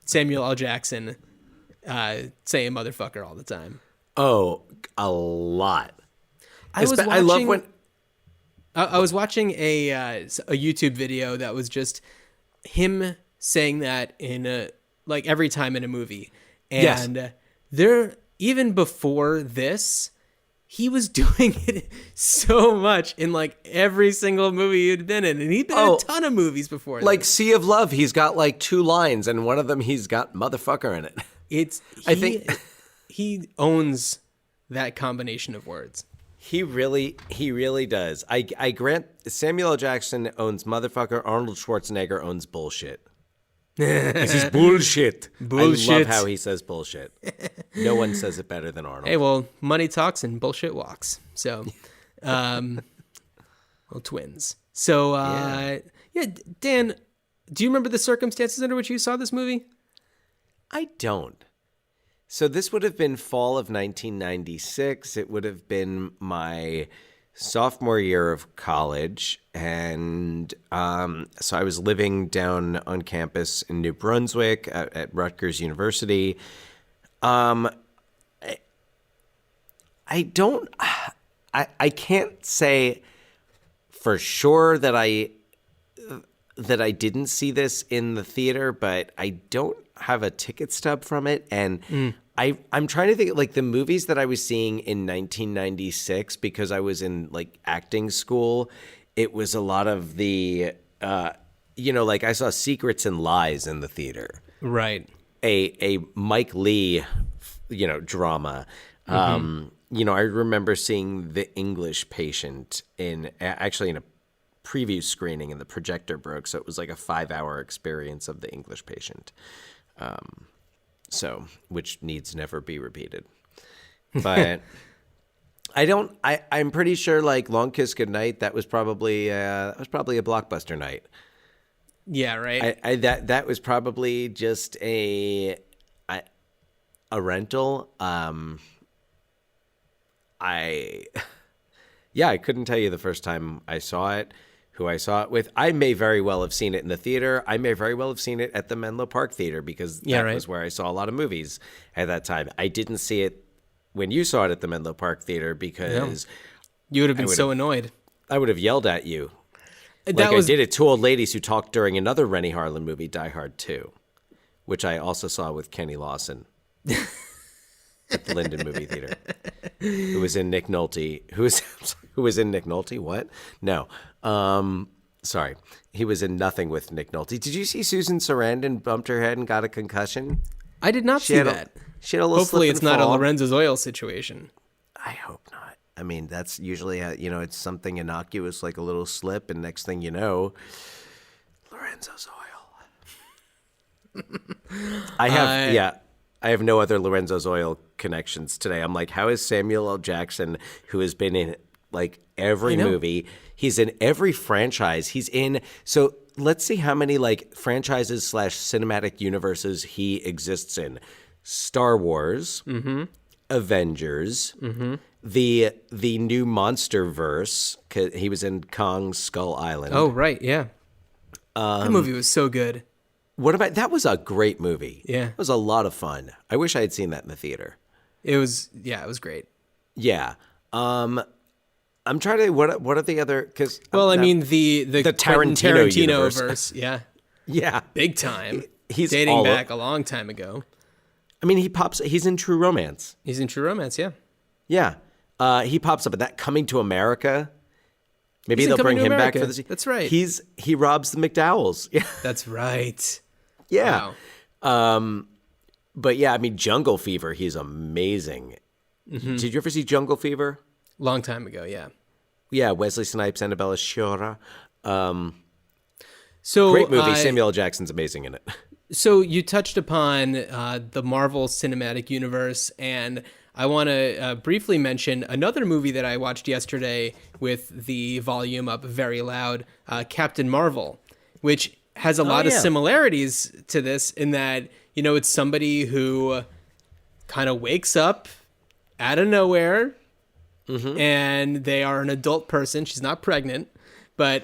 Samuel L. Jackson saying motherfucker all the time. Oh, a lot. I was watching a YouTube video that was just him saying that in like every time in a movie. And there, even before this, he was doing it so much in like every single movie he'd been in. And he'd been in a ton of movies before. Like Sea of Love, he's got like 2 lines and one of them he's got motherfucker in it. I think he owns that combination of words. He really does. I grant Samuel L. Jackson owns motherfucker. Arnold Schwarzenegger owns bullshit. This is bullshit. Bullshit. I love how he says bullshit. No one says it better than Arnold. Hey, well, money talks and bullshit walks. So, well, twins. So, Dan, do you remember the circumstances under which you saw this movie? I don't. So this would have been fall of 1996. It would have been my sophomore year of college. And so I was living down on campus in New Brunswick at Rutgers University. I can't say for sure that I didn't see this in the theater, but I don't have a ticket stub from it. And I'm trying to think, like, the movies that I was seeing in 1996, because I was in like acting school, it was a lot of the, like I saw Secrets and Lies in the theater. Right. A Mike Lee, drama. I remember seeing The English Patient in a preview screening and the projector broke. So it was like a 5-hour experience of The English Patient. Which needs never be repeated. But I'm pretty sure like Long Kiss Goodnight, that was probably a blockbuster night. Yeah, right. That was probably just a rental. I couldn't tell you the first time I saw it, who I saw it with. I may very well have seen it in the theater. I may very well have seen it at the Menlo Park Theater, because that was where I saw a lot of movies at that time. I didn't see it when you saw it at the Menlo Park Theater because you would have been so annoyed. I would have yelled at you. I did at 2 old ladies who talked during another Renny Harlin movie, Die Hard 2, which I also saw with Kenny Lawson. at the Linden Movie Theater. Who was in Nick Nolte? Who was in Nick Nolte? What? No. Sorry. He was in Nothing with Nick Nolte. Did you see Susan Sarandon bumped her head and got a concussion? I did not see that. She had a little Hopefully slip it's and not a fall. Lorenzo's Oil situation. I hope not. I mean, that's usually how, it's something innocuous like a little slip, and next thing you know, Lorenzo's Oil. I have no other Lorenzo's Oil connections today. I'm like, how is Samuel L. Jackson, who has been in like every movie, he's in every franchise, he's in, so let's see how many like franchises / cinematic universes he exists in. Star Wars, Avengers, the new Monsterverse. He was in Kong Skull Island. Oh, right, yeah. That movie was so good. What about that? Was a great movie. Yeah. It was a lot of fun. I wish I had seen that in the theater. It was great. Yeah. I'm trying to what are the other because I mean the Tarantino universe. verse, yeah. Yeah. Big time. He's dating all back a long time ago. I mean, he's in True Romance. He's in True Romance, yeah. Yeah. He pops up in that Coming to America. Maybe He's in they'll Coming bring to him back America. for this. That's right. He robs the McDowells. Yeah. That's right. Yeah. Wow. But yeah, I mean, Jungle Fever, he's amazing. Did you ever see Jungle Fever? Long time ago, yeah. Yeah, Wesley Snipes, Annabella Sciorra. So Great movie. Samuel L. Jackson's amazing in it. So you touched upon the Marvel Cinematic Universe, and I want to briefly mention another movie that I watched yesterday with the volume up very loud, Captain Marvel, which has a lot of similarities to this in that, it's somebody who kind of wakes up out of nowhere and they are an adult person. She's not pregnant, but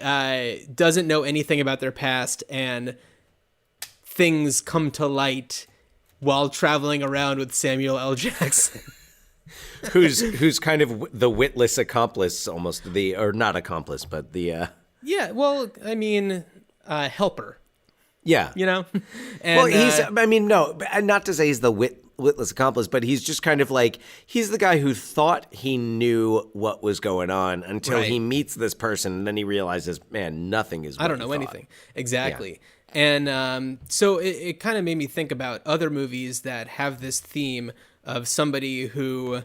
doesn't know anything about their past, and things come to light while traveling around with Samuel L. Jackson. who's kind of the witless accomplice, almost or not accomplice, but the yeah, well, I mean, helper. Yeah, And, well, he's. I mean, no, not to say he's the witless accomplice, but he's just kind of like he's the guy who thought he knew what was going on until he meets this person, and then he realizes, man, nothing is. What I don't know anything exactly. Yeah. And so it kind of made me think about other movies that have this theme of somebody who,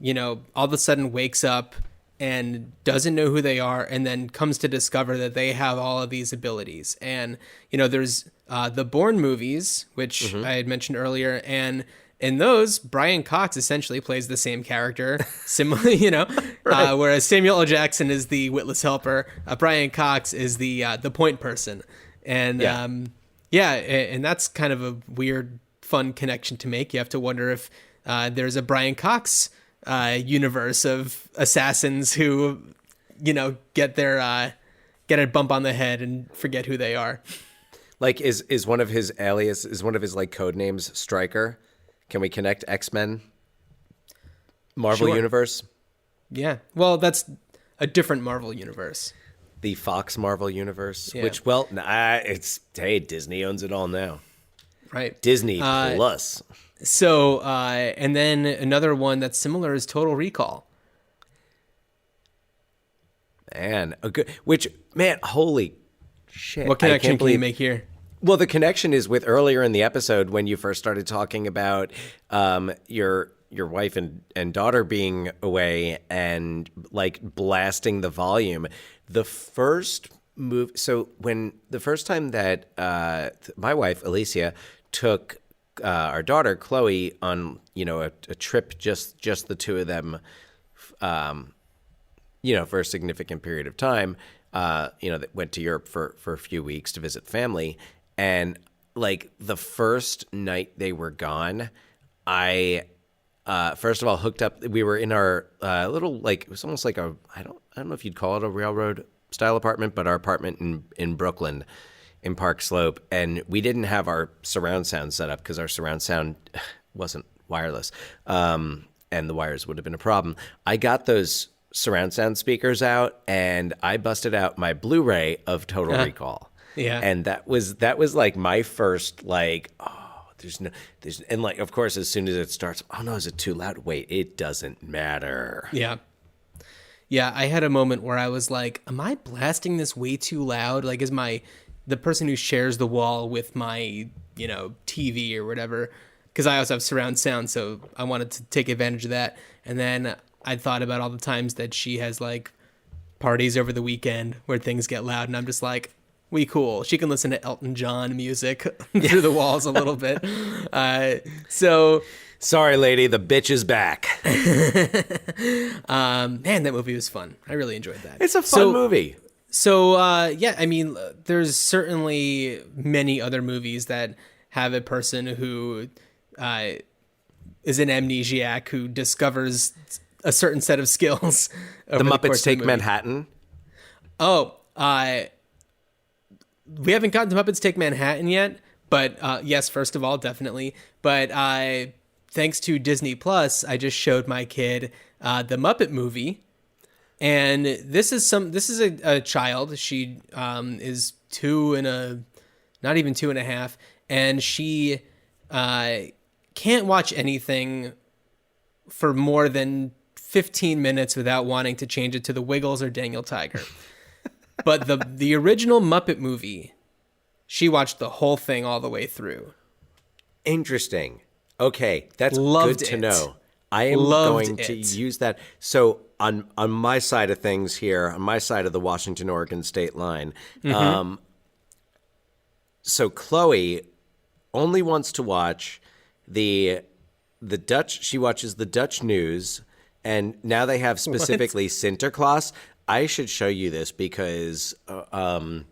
all of a sudden wakes up and doesn't know who they are, and then comes to discover that they have all of these abilities. And, there's the Bourne movies, which I had mentioned earlier, and in those, Brian Cox essentially plays the same character, similarly, whereas Samuel L. Jackson is the witless helper, Brian Cox is the point person. And and that's kind of a weird, fun connection to make. You have to wonder if there's a Brian Cox universe of assassins who, get a bump on the head and forget who they are. Like, is one of his alias, is one of his like code names Stryker? Can we connect X-Men Marvel universe? Yeah. Well, that's a different Marvel universe. The Fox Marvel universe, Yeah. which, Disney owns it all now. Right. Disney Plus. So, and then another one that's similar is Total Recall. Man, holy shit. What connection can you make here? Well, the connection is with earlier in the episode when you first started talking about your wife and daughter being away and like blasting the volume. The first move. So when the first time that my wife Alicia took our daughter Chloe on a trip, just the two of them, for a significant period of time, that went to Europe for a few weeks to visit family. And like the first night they were gone, I first of all hooked up. We were in our little, like, it was almost like I don't know if you'd call it a railroad style apartment, but our apartment in Brooklyn in Park Slope. And we didn't have our surround sound set up because our surround sound wasn't wireless. And the wires would have been a problem. I got those surround sound speakers out and I busted out my Blu-ray of Total Recall. Yeah. And that was like my first, like, oh, and like, of course, as soon as it starts, oh no, is it too loud? Wait, it doesn't matter. Yeah. Yeah, I had a moment where I was like, am I blasting this way too loud? Like, is the person who shares the wall with my, TV or whatever, because I also have surround sound, so I wanted to take advantage of that. And then I thought about all the times that she has like parties over the weekend where things get loud, and I'm just like, we cool. She can listen to Elton John music through the walls a little bit. So... Sorry, lady, the bitch is back. Man, that movie was fun. I really enjoyed that. It's a fun movie. So, yeah, I mean, there's certainly many other movies that have a person who is an amnesiac who discovers a certain set of skills. The Muppets Take Manhattan. Oh, we haven't gotten to Muppets Take Manhattan yet, but yes, first of all, definitely. But thanks to Disney Plus, I just showed my kid the Muppet movie, and this is a child. She is not even 2.5, and she can't watch anything for more than 15 minutes without wanting to change it to the Wiggles or Daniel Tiger. But the original Muppet movie, she watched the whole thing all the way through. Interesting. Okay, that's Loved good to it. know. I am going to use that. So on my side of things here, on my side of the Washington-Oregon state line, so Chloe only wants to watch the Dutch. She watches the Dutch news, and now they have specifically Sinterklaas. I should show you this because, oh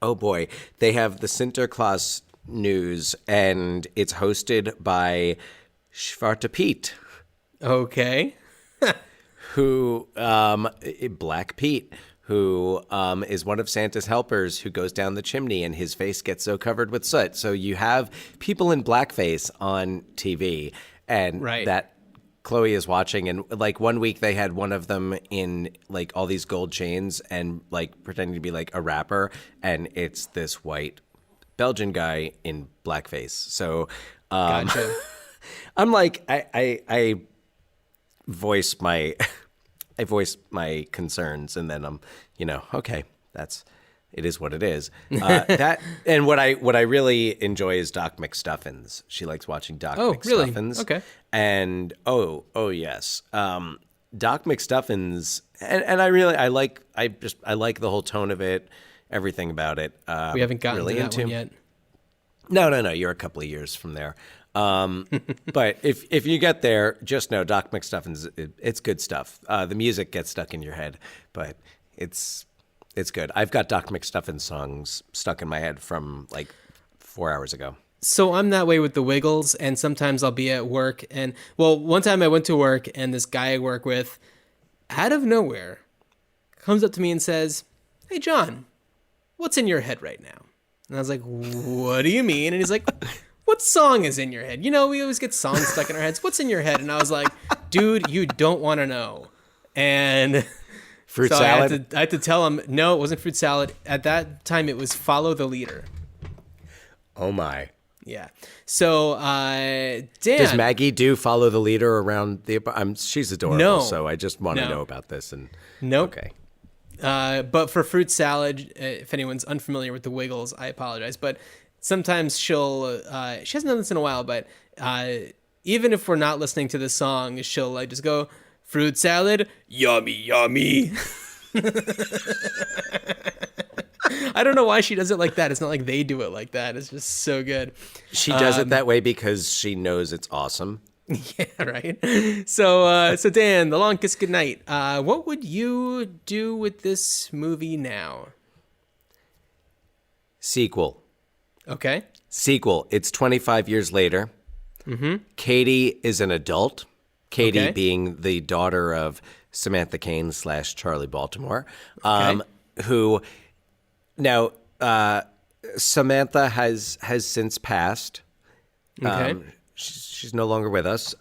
boy, they have the Sinterklaas news, and it's hosted by Zwarte Piet. Okay. Who, Black Pete, who is one of Santa's helpers who goes down the chimney and his face gets so covered with soot. So you have people in blackface on TV, and that Chloe is watching. And like one week they had one of them in like all these gold chains and like pretending to be like a rapper, and it's this white Belgian guy in blackface. So Gotcha. I'm like, I voice my concerns, and then I'm, okay, it is what it is. That and what I really enjoy is Doc McStuffins. She likes watching Doc McStuffins. Really? Okay. And oh yes, Doc McStuffins, and I like the whole tone of it, everything about it. We haven't gotten to that one yet. No. You're a couple of years from there. But if you get there, just know Doc McStuffins, it's good stuff. The music gets stuck in your head, but it's good. I've got Doc McStuffins songs stuck in my head from like 4 hours ago. So I'm that way with the Wiggles, and sometimes I'll be at work, and one time I went to work, and this guy I work with, out of nowhere, comes up to me and says, "Hey John, what's in your head right now?" And I was like, "What do you mean?" And he's like, "What song is in your head? We always get songs stuck in our heads. What's in your head?" And I was like, "Dude, you don't want to know." And Fruit Salad? I had to tell him, no, it wasn't Fruit Salad. At that time, it was Follow the Leader. Oh my. Yeah. So, Dan. Does Maggie do Follow the Leader around the... she's adorable, No. so I just want to know about this. And Nope. Okay. But for Fruit Salad, if anyone's unfamiliar with the Wiggles, I apologize. But sometimes she hasn't done this in a while, but even if we're not listening to the song, she'll like just go, "Fruit salad, yummy, yummy." I don't know why she does it like that. It's not like they do it like that. It's just so good. She does it that way because she knows it's awesome. Yeah, right. So Dan, The Long Kiss Goodnight. What would you do with this movie now? Sequel. Okay. Sequel. It's 25 years later. Mm-hmm. Katie is an adult. Katie being the daughter of Samantha Cain / Charlie Baltimore, who now Samantha has since passed. Okay. She's no longer with us.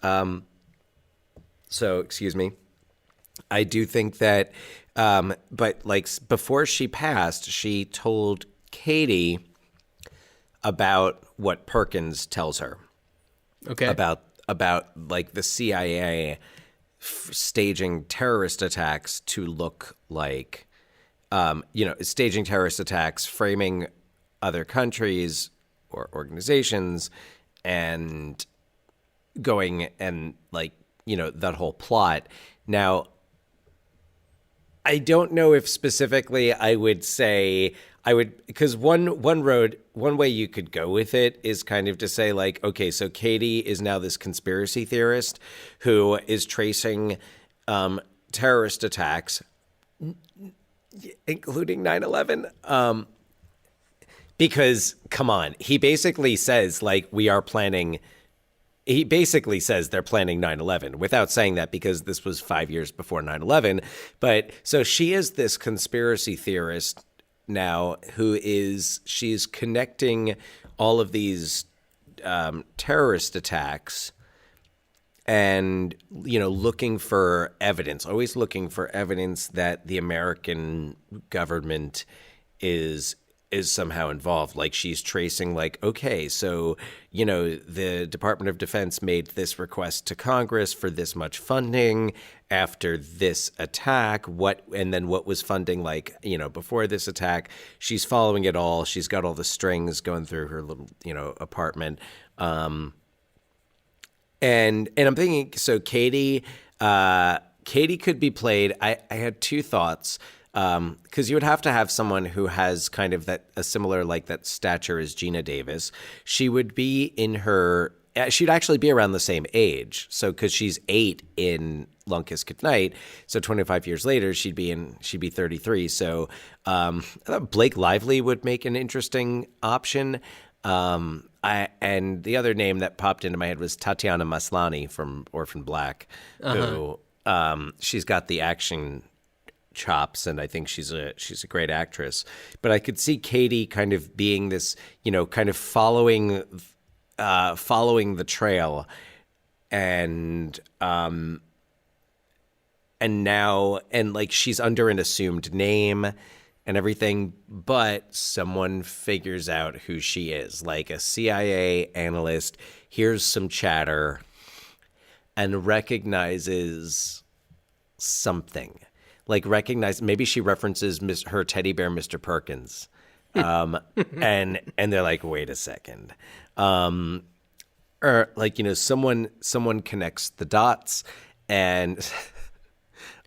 So excuse me. I do think that, but like before she passed, she told Katie, about what Perkins tells her. Okay. About like the CIA staging terrorist attacks to look like, staging terrorist attacks, framing other countries or organizations, and going and like, that whole plot. Now, I don't know if specifically I would say because one way you could go with it is kind of to say like, okay, so Katie is now this conspiracy theorist who is tracing terrorist attacks, including 9/11. Because come on, he basically says like he basically says they're planning 9/11 without saying that because this was 5 years before 9/11. But so she is this conspiracy theorist now she's connecting all of these terrorist attacks and, looking for evidence, always looking for evidence that the American government is somehow involved. Like she's tracing like, okay, so, the Department of Defense made this request to Congress for this much funding after this attack. And then what was funding like, before this attack? She's following it all. She's got all the strings going through her little, apartment. And I'm thinking, so Katie could be played. I had two thoughts. Because you would have to have someone who has kind of a similar like that stature as Gina Davis. She would be she'd actually be around the same age. So because she's 8 in Long Kiss Goodnight, so 25 years later she'd be 33. So I thought Blake Lively would make an interesting option. And the other name that popped into my head was Tatiana Maslany from Orphan Black, who she's got the action chops, and I think she's a great actress. But I could see Katie kind of being this, kind of following the trail, and now like she's under an assumed name and everything, but someone figures out who she is, like a CIA analyst hears some chatter and recognizes something. Like maybe she references her teddy bear, Mr. Perkins, and they're like, wait a second, or like someone connects the dots, and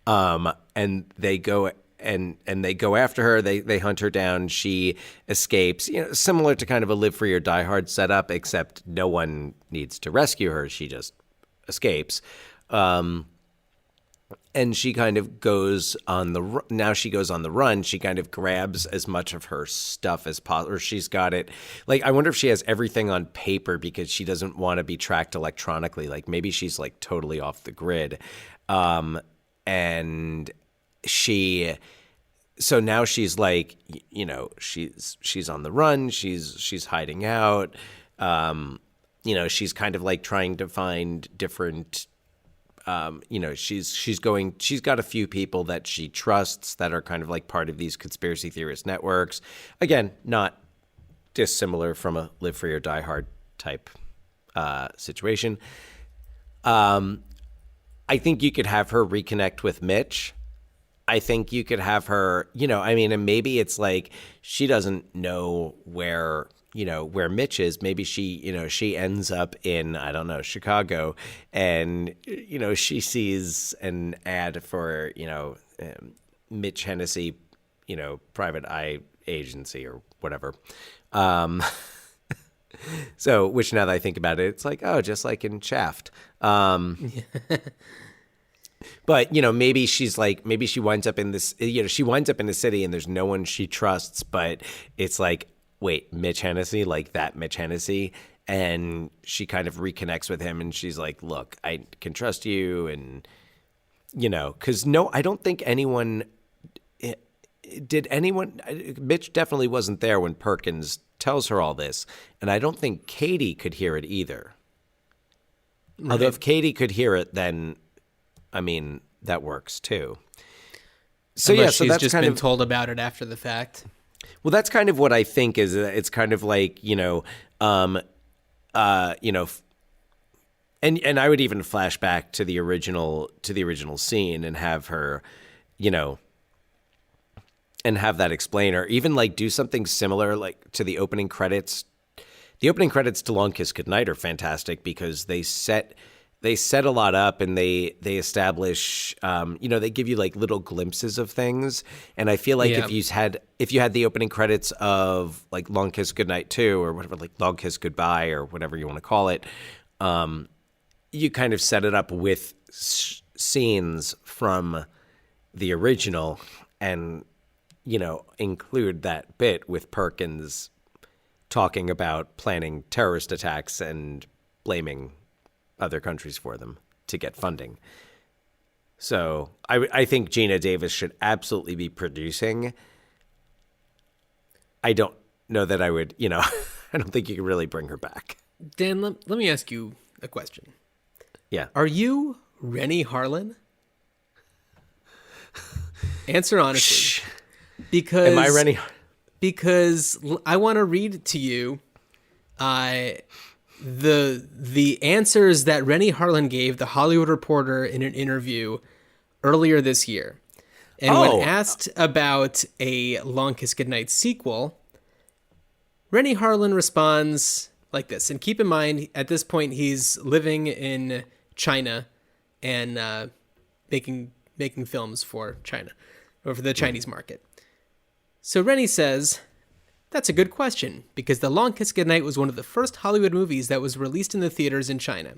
they go and they go after her. They hunt her down. She escapes. Similar to kind of a Live Free or Die Hard setup, except no one needs to rescue her. She just escapes. And she kind of goes on the run. She kind of grabs as much of her stuff as possible. Or she's got it. Like, I wonder if she has everything on paper because she doesn't want to be tracked electronically. Like, maybe she's like totally off the grid. And so now she's like, she's on the run. She's hiding out. She's kind of like trying to find different. She's got a few people that she trusts that are kind of like part of these conspiracy theorist networks. Again, not dissimilar from a Live Free or Die Hard type situation. I think you could have her reconnect with Mitch. I think you could have her, and maybe it's like she doesn't know where Mitch is. Maybe she ends up in, I don't know, Chicago, and, she sees an ad for, Mitch Hennessy, private eye agency or whatever. So, which now that I think about it, it's like, oh, just like in Shaft. But, maybe she winds up in this, she winds up in a city and there's no one she trusts, but it's like, wait, Mitch Hennessy, like that Mitch Hennessy. And she kind of reconnects with him and she's like, look, I can trust you. And, because I don't think Mitch definitely wasn't there when Perkins tells her all this. And I don't think Katie could hear it either. Right. Although if Katie could hear it, then, that works too. So Unless so she's that's just kind been of told about it after the fact. Well, that's kind of what I think is it's kind of like, and I would even flash back to the original scene and have her, and have that explain, or even like do something similar like to the opening credits. The opening credits to Long Kiss Goodnight are fantastic because they set a lot up, and they establish, they give you like little glimpses of things. And I feel like if you had the opening credits of like Long Kiss Goodnight 2 or whatever, like Long Kiss Goodbye or whatever you want to call it, you kind of set it up with scenes from the original and, include that bit with Perkins talking about planning terrorist attacks and blaming other countries for them to get funding. So I think Gina Davis should absolutely be producing. I don't know that I would, I don't think you can really bring her back. Dan, let me ask you a question. Yeah. Are you Renny Harlin? Answer honestly. Shh. Because am I Renny? Because I want to read to you the answers that Renny Harlin gave the Hollywood Reporter in an interview earlier this year. And when asked about a Long Kiss Goodnight sequel, Renny Harlin responds like this. And keep in mind, at this point, he's living in China and making films for China, or for the Chinese market. So Renny says, "That's a good question, because The Long Kiss Goodnight was one of the first Hollywood movies that was released in the theaters in China.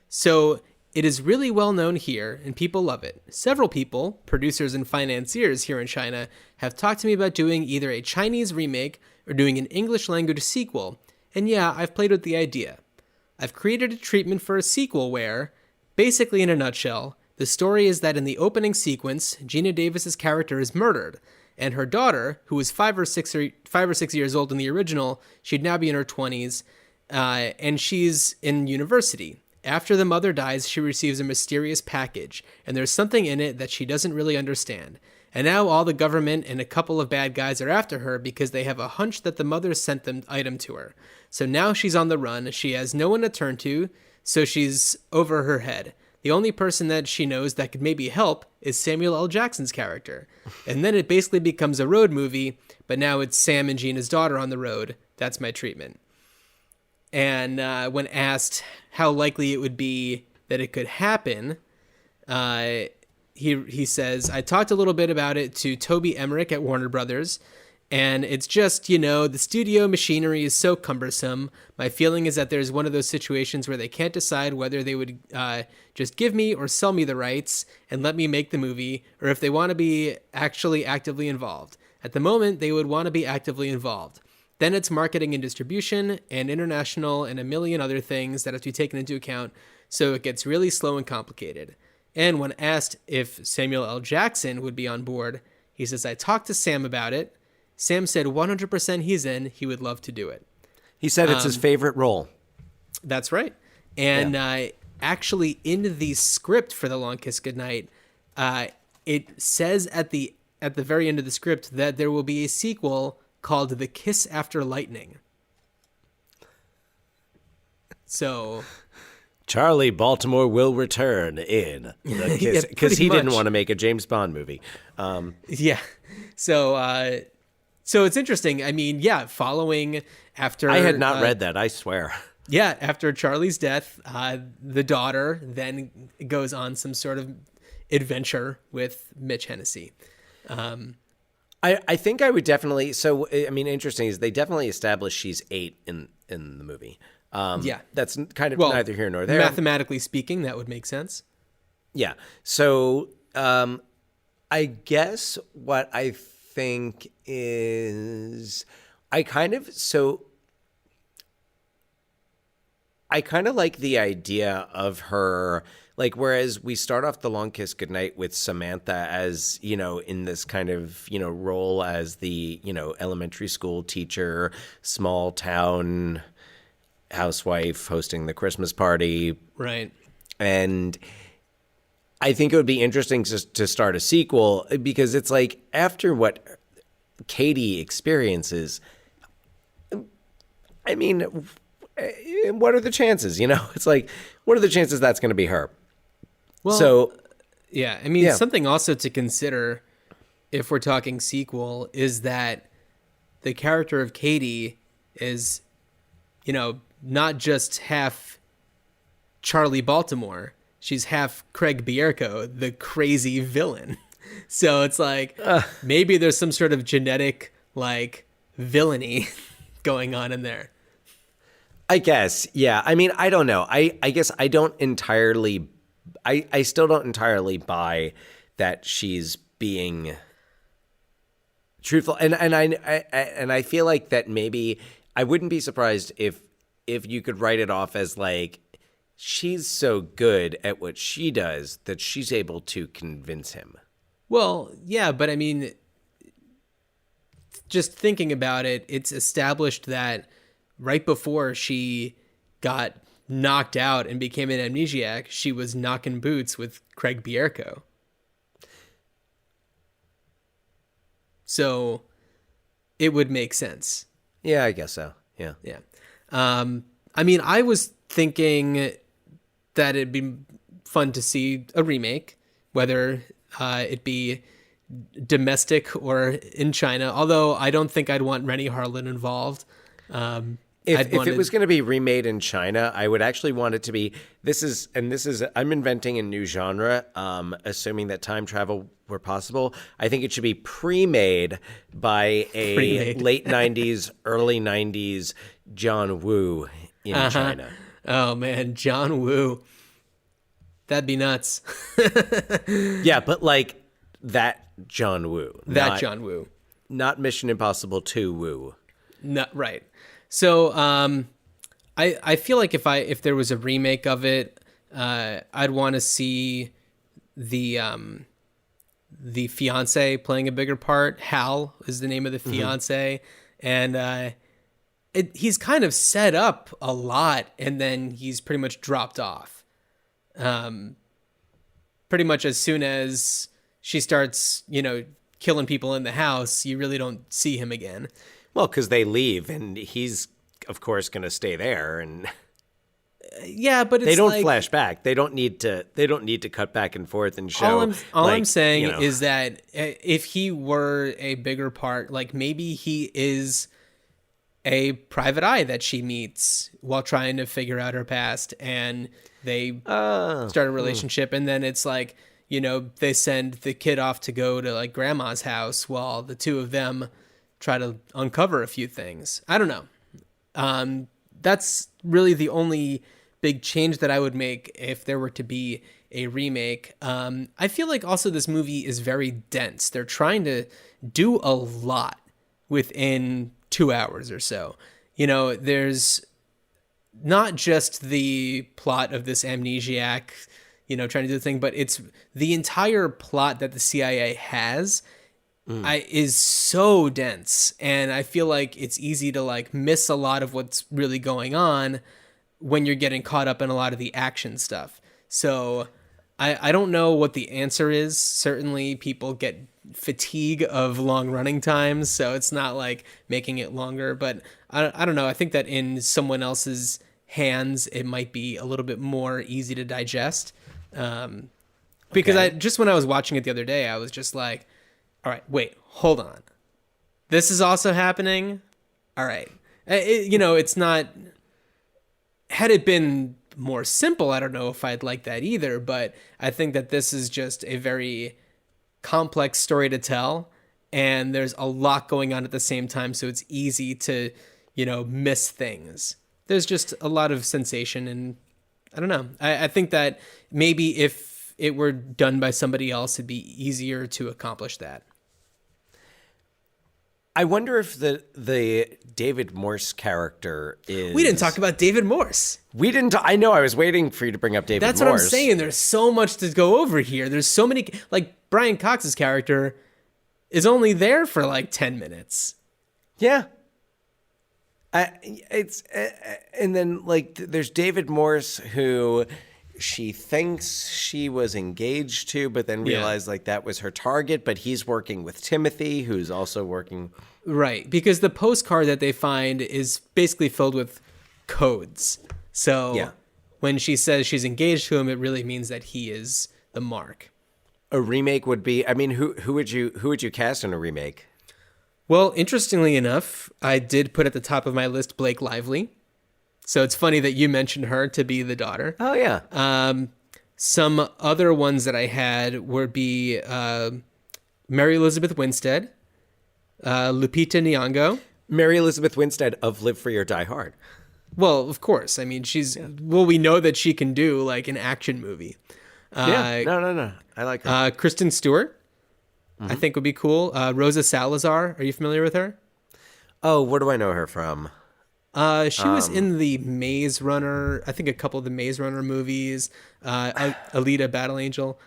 So it is really well known here, and people love it. Several people, producers and financiers here in China, have talked to me about doing either a Chinese remake or doing an English language sequel, and yeah, I've played with the idea. I've created a treatment for a sequel where, basically in a nutshell, the story is that in the opening sequence, Gina Davis's character is murdered, and her daughter, who was 5 or 6 years old in the original, she'd now be in her 20s, and she's in university. After the mother dies, she receives a mysterious package, and there's something in it that she doesn't really understand. And now all the government and a couple of bad guys are after her because they have a hunch that the mother sent the item to her. So now she's on the run, she has no one to turn to, so she's over her head. The only person that she knows that could maybe help is Samuel L. Jackson's character. And then it basically becomes a road movie, but now it's Sam and Gina's daughter on the road. That's my treatment." And when asked how likely it would be that it could happen, he says, "I talked a little bit about it to Toby Emmerich at Warner Brothers, and it's just, the studio machinery is so cumbersome. My feeling is that there's one of those situations where they can't decide whether they would just give me or sell me the rights and let me make the movie, or if they want to be actually actively involved. At the moment, they would want to be actively involved. Then it's marketing and distribution and international and a million other things that have to be taken into account, so it gets really slow and complicated." And when asked if Samuel L. Jackson would be on board, he says, "I talked to Sam about it. Sam said 100% he's in. He would love to do it." He said it's his favorite role. That's right. And actually, in the script for The Long Kiss Goodnight, it says at the very end of the script that there will be a sequel called The Kiss After Lightning. So Charlie Baltimore will return in The Kiss, because he didn't want to make a James Bond movie. Yeah. So it's interesting. I mean, following after... I had not read that, I swear. Yeah, after Charlie's death, the daughter then goes on some sort of adventure with Mitch Hennessy. I think I would definitely... So, I mean, interesting is they definitely establish she's 8 in the movie. That's kind of neither here nor there. Mathematically speaking, that would make sense. Yeah. So, I guess what I think is... I kind of like the idea of her, like, whereas we start off The Long Kiss Goodnight with Samantha as, in this kind of, role as the, elementary school teacher, small town housewife hosting the Christmas party. Right. And I think it would be interesting to start a sequel, because it's like after what Katie experiences, I mean, what are the chances? It's like, what are the chances that's going to be her? Well, yeah, I mean, something also to consider if we're talking sequel is that the character of Katie is, not just half Charlie Baltimore. She's half Craig Bierko, the crazy villain. So it's like maybe there's some sort of genetic like villainy going on in there. I guess, yeah. I mean, I don't know. I guess I don't entirely. I still don't entirely buy that she's being truthful, and I feel like that maybe I wouldn't be surprised if you could write it off as like she's so good at what she does that she's able to convince him. Well, yeah, but I mean, just thinking about it, it's established that right before she got knocked out and became an amnesiac, she was knocking boots with Craig Bierko. So it would make sense. Yeah, I guess so. Yeah. Yeah. I mean, I was thinking that it'd be fun to see a remake, whether it be domestic or in China, although I don't think I'd want Renny Harlin involved. If it was going to be remade in China, I would actually want it to be, I'm inventing a new genre, assuming that time travel were possible. I think it should be pre-made by a late 90s, early 90s John Woo in China. Oh, man, John Woo. That'd be nuts. Yeah, but like that John Woo. John Woo. Not Mission Impossible 2 Woo. No, right. So I feel like if there was a remake of it, I'd want to see the fiance playing a bigger part. Hal is the name of the fiance, and he's kind of set up a lot, and then he's pretty much dropped off. Pretty much as soon as she starts, killing people in the house, you really don't see him again. Well, because they leave, and he's, of course, going to stay there, and yeah, but it's they don't like, flash back. They don't need to cut back and forth and show. All I'm saying is that if he were a bigger part, like maybe he is a private eye that she meets while trying to figure out her past, and they start a relationship, and then it's like, they send the kid off to go to like grandma's house while the two of them try to uncover a few things. I don't know. That's really the only big change that I would make if there were to be a remake. I feel like also this movie is very dense. They're trying to do a lot within 2 hours or so. There's not just the plot of this amnesiac, trying to do the thing, but it's the entire plot that the CIA has is so dense, and I feel like it's easy to like miss a lot of what's really going on when you're getting caught up in a lot of the action stuff. So I don't know what the answer is. Certainly people get fatigue of long running times, so it's not like making it longer, but I don't know. I think that in someone else's hands, it might be a little bit more easy to digest. Because when I was watching it the other day, I was just like, all right, wait, hold on. This is also happening? All right. It's not... Had it been more simple, I don't know if I'd like that either, but I think that this is just a very complex story to tell, and there's a lot going on at the same time, so it's easy to, miss things. There's just a lot of sensation, and I don't know. I think that maybe if it were done by somebody else, it'd be easier to accomplish that. I wonder if the David Morse character is... We didn't talk about David Morse. We didn't... I know. I was waiting for you to bring up David Morse. That's what I'm saying. There's so much to go over here. There's so many... Like, Brian Cox's character is only there for like 10 minutes. Yeah. And then like there's David Morse, who she thinks she was engaged to, but then realized like that was her target. But he's working with Timothy, who's also working. Right, because the postcard that they find is basically filled with codes. So when she says she's engaged to him, it really means that he is the mark. A remake would be. I mean, who would you cast in a remake? Well, interestingly enough, I did put at the top of my list Blake Lively. So it's funny that you mentioned her to be the daughter. Oh yeah. Some other ones that I had would be Mary Elizabeth Winstead, Lupita Nyong'o. Mary Elizabeth Winstead of Live Free or Die Hard. Well, of course. I mean, well, we know that she can do like an action movie. No. I like her. Kristen Stewart, I think would be cool. Rosa Salazar. Are you familiar with her? Oh, where do I know her from? She was in the Maze Runner, I think a couple of the Maze Runner movies, Alita Battle Angel.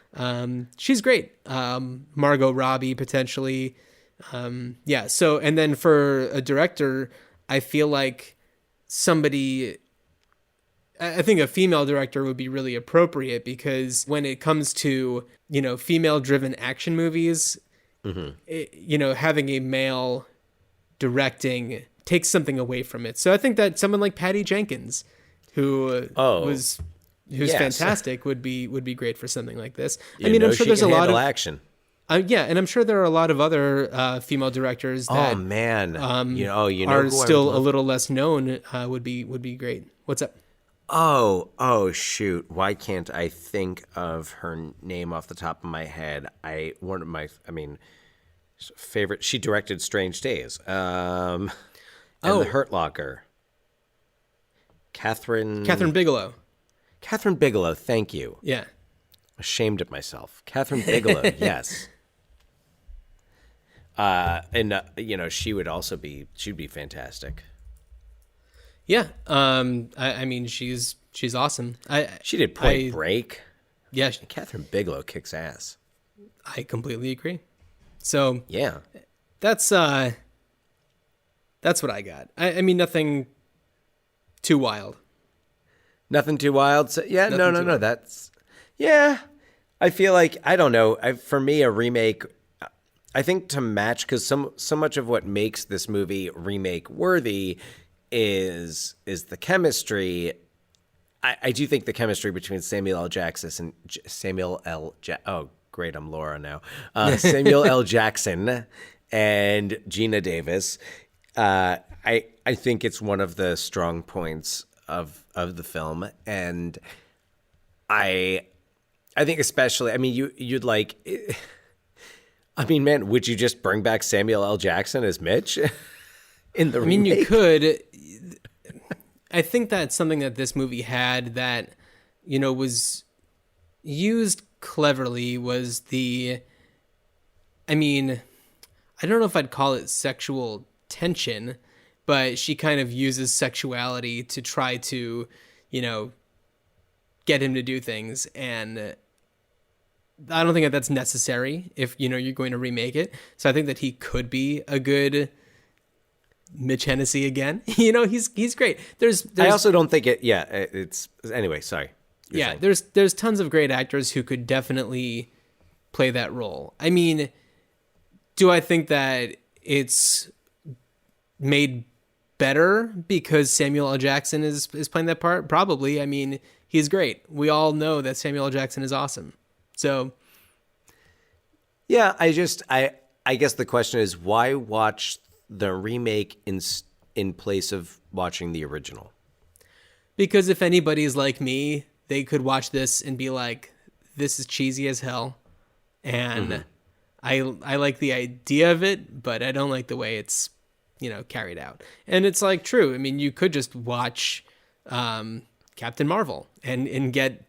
She's great. Margot Robbie, potentially. So, and then for a director, I feel like I think a female director would be really appropriate, because when it comes to, female-driven action movies, having a male directing takes something away from it. So I think that someone like Patty Jenkins, who's fantastic, would be great for something like this. I'm sure there's a lot of action. And I'm sure there are a lot of other female directors that are still a little less known. Would be great. What's up? Oh shoot! Why can't I think of her name off the top of my head? One of my favorite. She directed Strange Days. The Hurt Locker. Catherine Bigelow. Catherine Bigelow, thank you. Yeah. Ashamed of myself. Catherine Bigelow, yes. She'd be fantastic. Yeah. She's awesome. She did Point Break. Yeah. Catherine Bigelow kicks ass. I completely agree. So yeah, that's what I got. Nothing too wild. Nothing too wild. So, yeah, no. That's I feel like, I don't know. For me, a remake, I think to match, because so much of what makes this movie remake worthy is the chemistry. I do think the chemistry between Samuel L. Jackson and oh great, I'm Laura now. Samuel L. Jackson and Gina Davis. I think it's one of the strong points of the film, and I think especially, you'd like, man, would you just bring back Samuel L. Jackson as Mitch in the remake? You could. I think that's something that this movie had that, was used cleverly, was I don't know if I'd call it sexual tension, but she kind of uses sexuality to try to, get him to do things. And I don't think that that's necessary if, you're going to remake it. So I think that he could be a good Mitch Hennessy again. He's great. There's I also don't think it. Yeah, it's anyway. Sorry. Yeah, there's tons of great actors who could definitely play that role. Do I think that it's made better because Samuel L. Jackson is playing that part? Probably. He's great. We all know that Samuel L. Jackson is awesome. So, yeah, I guess the question is, why watch the remake in place of watching the original? Because if anybody's like me, they could watch this and be like, this is cheesy as hell. And I like the idea of it, but I don't like the way it's, carried out. And it's like true. You could just watch Captain Marvel and get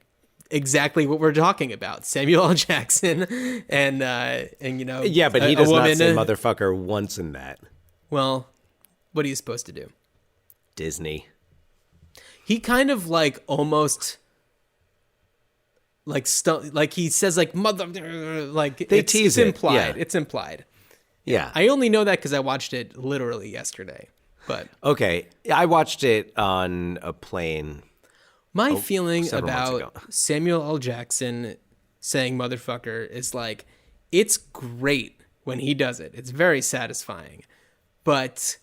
exactly what we're talking about. Samuel L. Jackson and yeah, but he does not say motherfucker once in that. Well, what are you supposed to do? Disney. He kind of almost he says mother, they tease it. Implied. Yeah. It's implied. Yeah. I only know that because I watched it literally yesterday. But okay, I watched it on a plane. My feeling several months about ago. Samuel L. Jackson saying motherfucker is like, it's great when he does it. It's very satisfying, but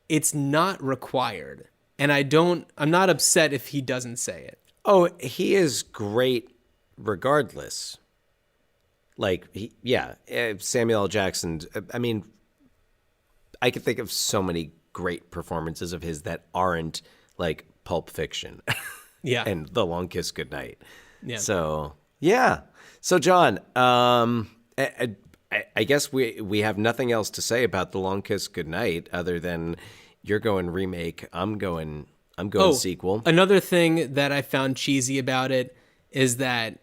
it's not required. And I'm not upset if he doesn't say it. Oh, he is great regardless. Like, Samuel L. Jackson, I mean, I could think of so many great performances of his that aren't like Pulp Fiction. Yeah. And The Long Kiss Goodnight. Yeah. So, yeah. So, John, I guess we have nothing else to say about The Long Kiss Goodnight other than you're going remake, I'm going sequel. Another thing that I found cheesy about it is that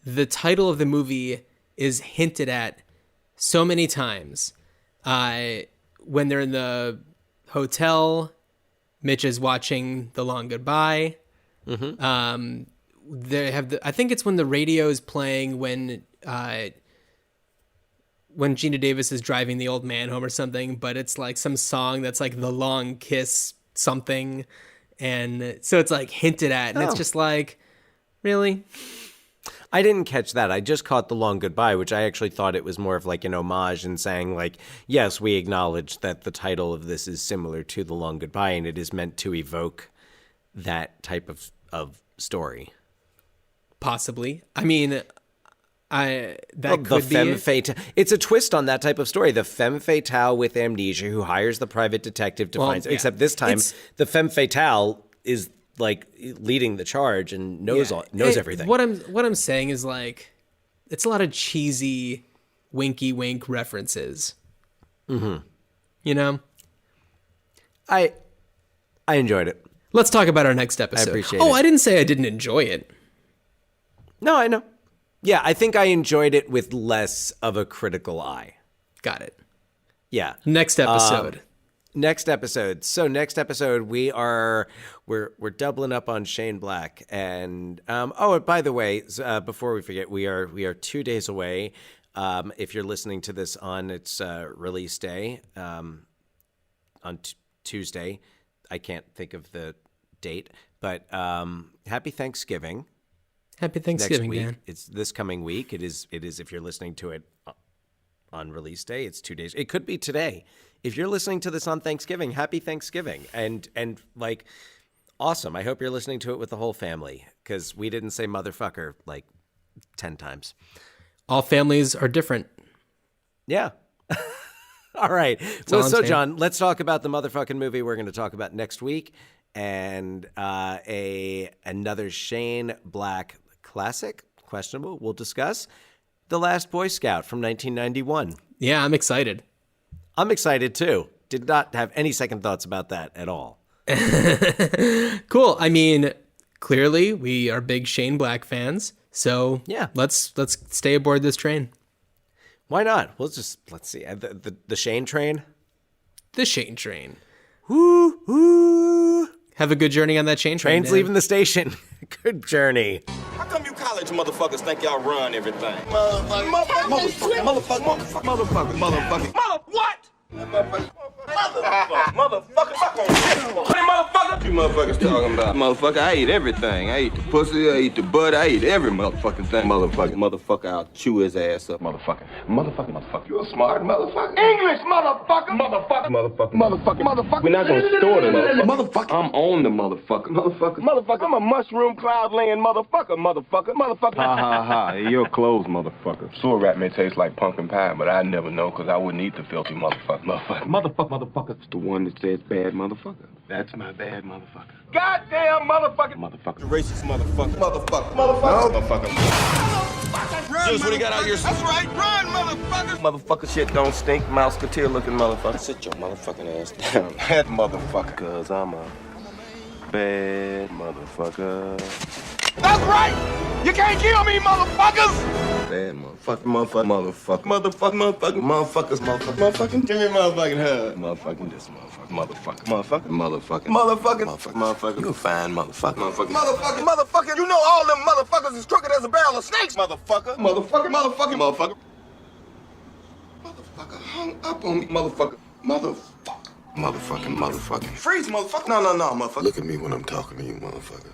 the title of the movie is hinted at so many times. When they're in the hotel, Mitch is watching The Long Goodbye. Mm-hmm. They have I think it's when the radio is playing when Gina Davis is driving the old man home or something, but it's like some song that's like The Long Kiss something. And so it's like hinted at, and it's just like, really? I didn't catch that. I just caught The Long Goodbye, which I actually thought it was more of like an homage and saying like, yes, we acknowledge that the title of this is similar to The Long Goodbye, and it is meant to evoke that type of story. Possibly. I mean, could be it. It's a twist on that type of story. The femme fatale with amnesia who hires the private detective to find. Except this time, the femme fatale is like leading the charge and knows everything. What I'm saying is like, it's a lot of cheesy, winky wink references. Mm-hmm. You know, I enjoyed it. Let's talk about our next episode. I appreciate it. I didn't say I didn't enjoy it. No, I know. Yeah, I think I enjoyed it with less of a critical eye. Got it. Yeah. Next episode. So next episode we're doubling up on Shane Black, and and by the way, before we forget, we are 2 days away. If you're listening to this on its release day, on Tuesday, I can't think of the date, but happy Thanksgiving. Happy Thanksgiving, next week. Dan. It's this coming week. It is if you're listening to it on release day, it's 2 days. It could be today. If you're listening to this on Thanksgiving, happy Thanksgiving. And like, awesome. I hope you're listening to it with the whole family, because we didn't say motherfucker like 10 times. All families are different. Yeah. All right. So John, let's talk about the motherfucking movie we're going to talk about next week, and another Shane Black classic, questionable. We'll discuss The Last Boy Scout from 1991. Yeah, I'm excited. I'm excited too. Did not have any second thoughts about that at all. Cool. I mean, clearly we are big Shane Black fans, so yeah, let's stay aboard this train. Why not? Let's see the Shane train. The Shane train. Woo woo. Have a good journey on that Shane train. Train's leaving the station. Good journey. How come you college motherfuckers think y'all run everything? Motherfucker. What you motherfuckers talking about? Motherfucker, I eat everything. I eat the pussy, I eat the butt, I eat every motherfucking thing. Motherfucker, I'll chew his ass up. Motherfucker. You a smart motherfucker. English, motherfucker. We're not gonna store the motherfucker. I'm on the motherfucker. I'm a mushroom cloud laying motherfucker. Ha. You're closed, motherfucker. Sewer rat may taste like pumpkin pie, but I never know, because I wouldn't eat the filthy motherfucker. Motherfucker. It's the one that says bad motherfucker. That's my bad motherfucker. Goddamn motherfucker. The racist motherfucker. Motherfucker. Just what he got out here. That's right, run, motherfucker. Motherfucker shit don't stink, mouseketeer looking motherfucker. Sit your motherfucking ass down. That motherfucker. Cause I'm a bad motherfucker. That's right! You can't kill me, motherfuckers! Bad motherfucker. Motherfuckers. Give me a motherfucking hug. Motherfucking this motherfucker. You a fine motherfucker. Motherfucker. You know all them motherfuckers is crooked as a barrel of snakes, motherfucker. Motherfucker hung up on me, motherfucker. Motherfucking. Freeze, motherfucker. No, motherfucker. Look at me when I'm talking to you, motherfucker.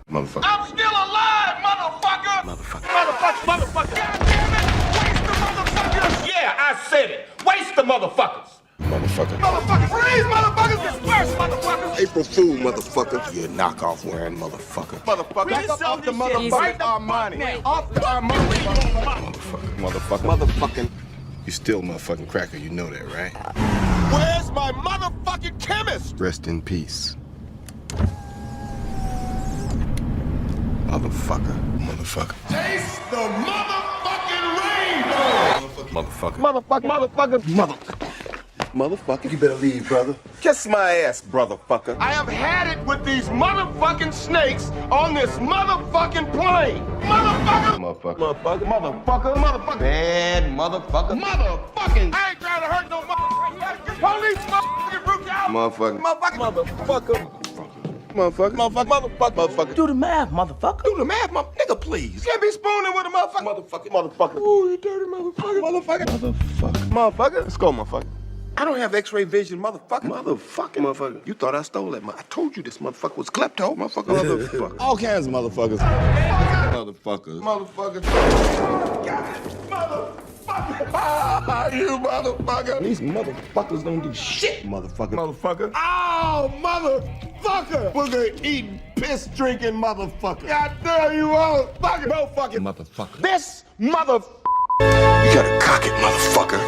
Motherfucker. I'm still alive, motherfucker! Motherfucker. God damn it! Waste the motherfuckers! Yeah, I said it. Waste the motherfuckers. Motherfucker. Freeze, motherfuckers! Disperse, motherfuckers! April Fool, motherfucker. You knockoff wearing motherfucker. Back up off the motherfucker. Our money. Off our money. Motherfucking. You still motherfucking cracker, you know that, right? Where's my motherfucking chemist? Rest in peace. Motherfucker. Taste the motherfucking rainbow! Motherfucker. You better leave, brother. Kiss my ass, brotherfucker. I have had it with these motherfucking snakes on this motherfucking plane. Motherfucker. Bad motherfucker. Motherfucking. I ain't trying to hurt no motherfucker. Police motherfucking brutality. Motherfucker. Do the math, motherfucker. Nigga, please. Can't be spooning with a motherfucker. Ooh, you dirty motherfucker. Let's go, motherfucker. I don't have x-ray vision, motherfucker. You thought I stole that, I told you this motherfucker was klepto, motherfucker. All kinds of motherfuckers. Motherfuckers. God, motherfucker. You motherfucker. These motherfuckers don't do shit, motherfucker. Oh, motherfucker. Booger eating, piss drinking motherfucker. God damn you motherfucker. This motherfucker. You gotta cock it, motherfucker.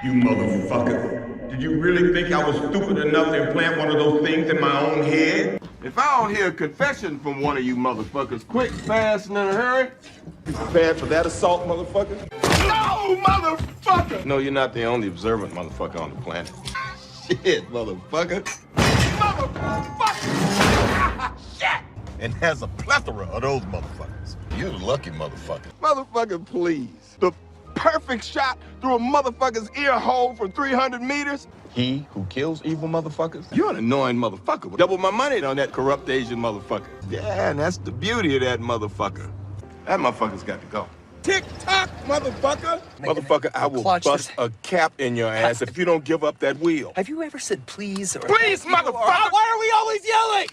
You motherfucker. Did you really think I was stupid enough to implant one of those things in my own head? If I don't hear a confession from one of you motherfuckers, quick, fast, and in a hurry, you prepared for that assault, motherfucker? No, motherfucker! No, you're not the only observant motherfucker on the planet. Shit, motherfucker. Motherfucker! Shit! And has a plethora of those motherfuckers. You're the lucky motherfucker. Motherfucker, please. The perfect shot through a motherfucker's ear hole from 300 meters. He who kills evil motherfuckers. You're an annoying motherfucker. Double my money on that corrupt Asian motherfucker. Yeah, and that's the beauty of that motherfucker. That motherfucker's got to go. Tick-tock, motherfucker. Motherfucker, I will bust a cap in your ass if you don't give up that wheel. Have you ever said please? Please, motherfucker! Why are we always yelling?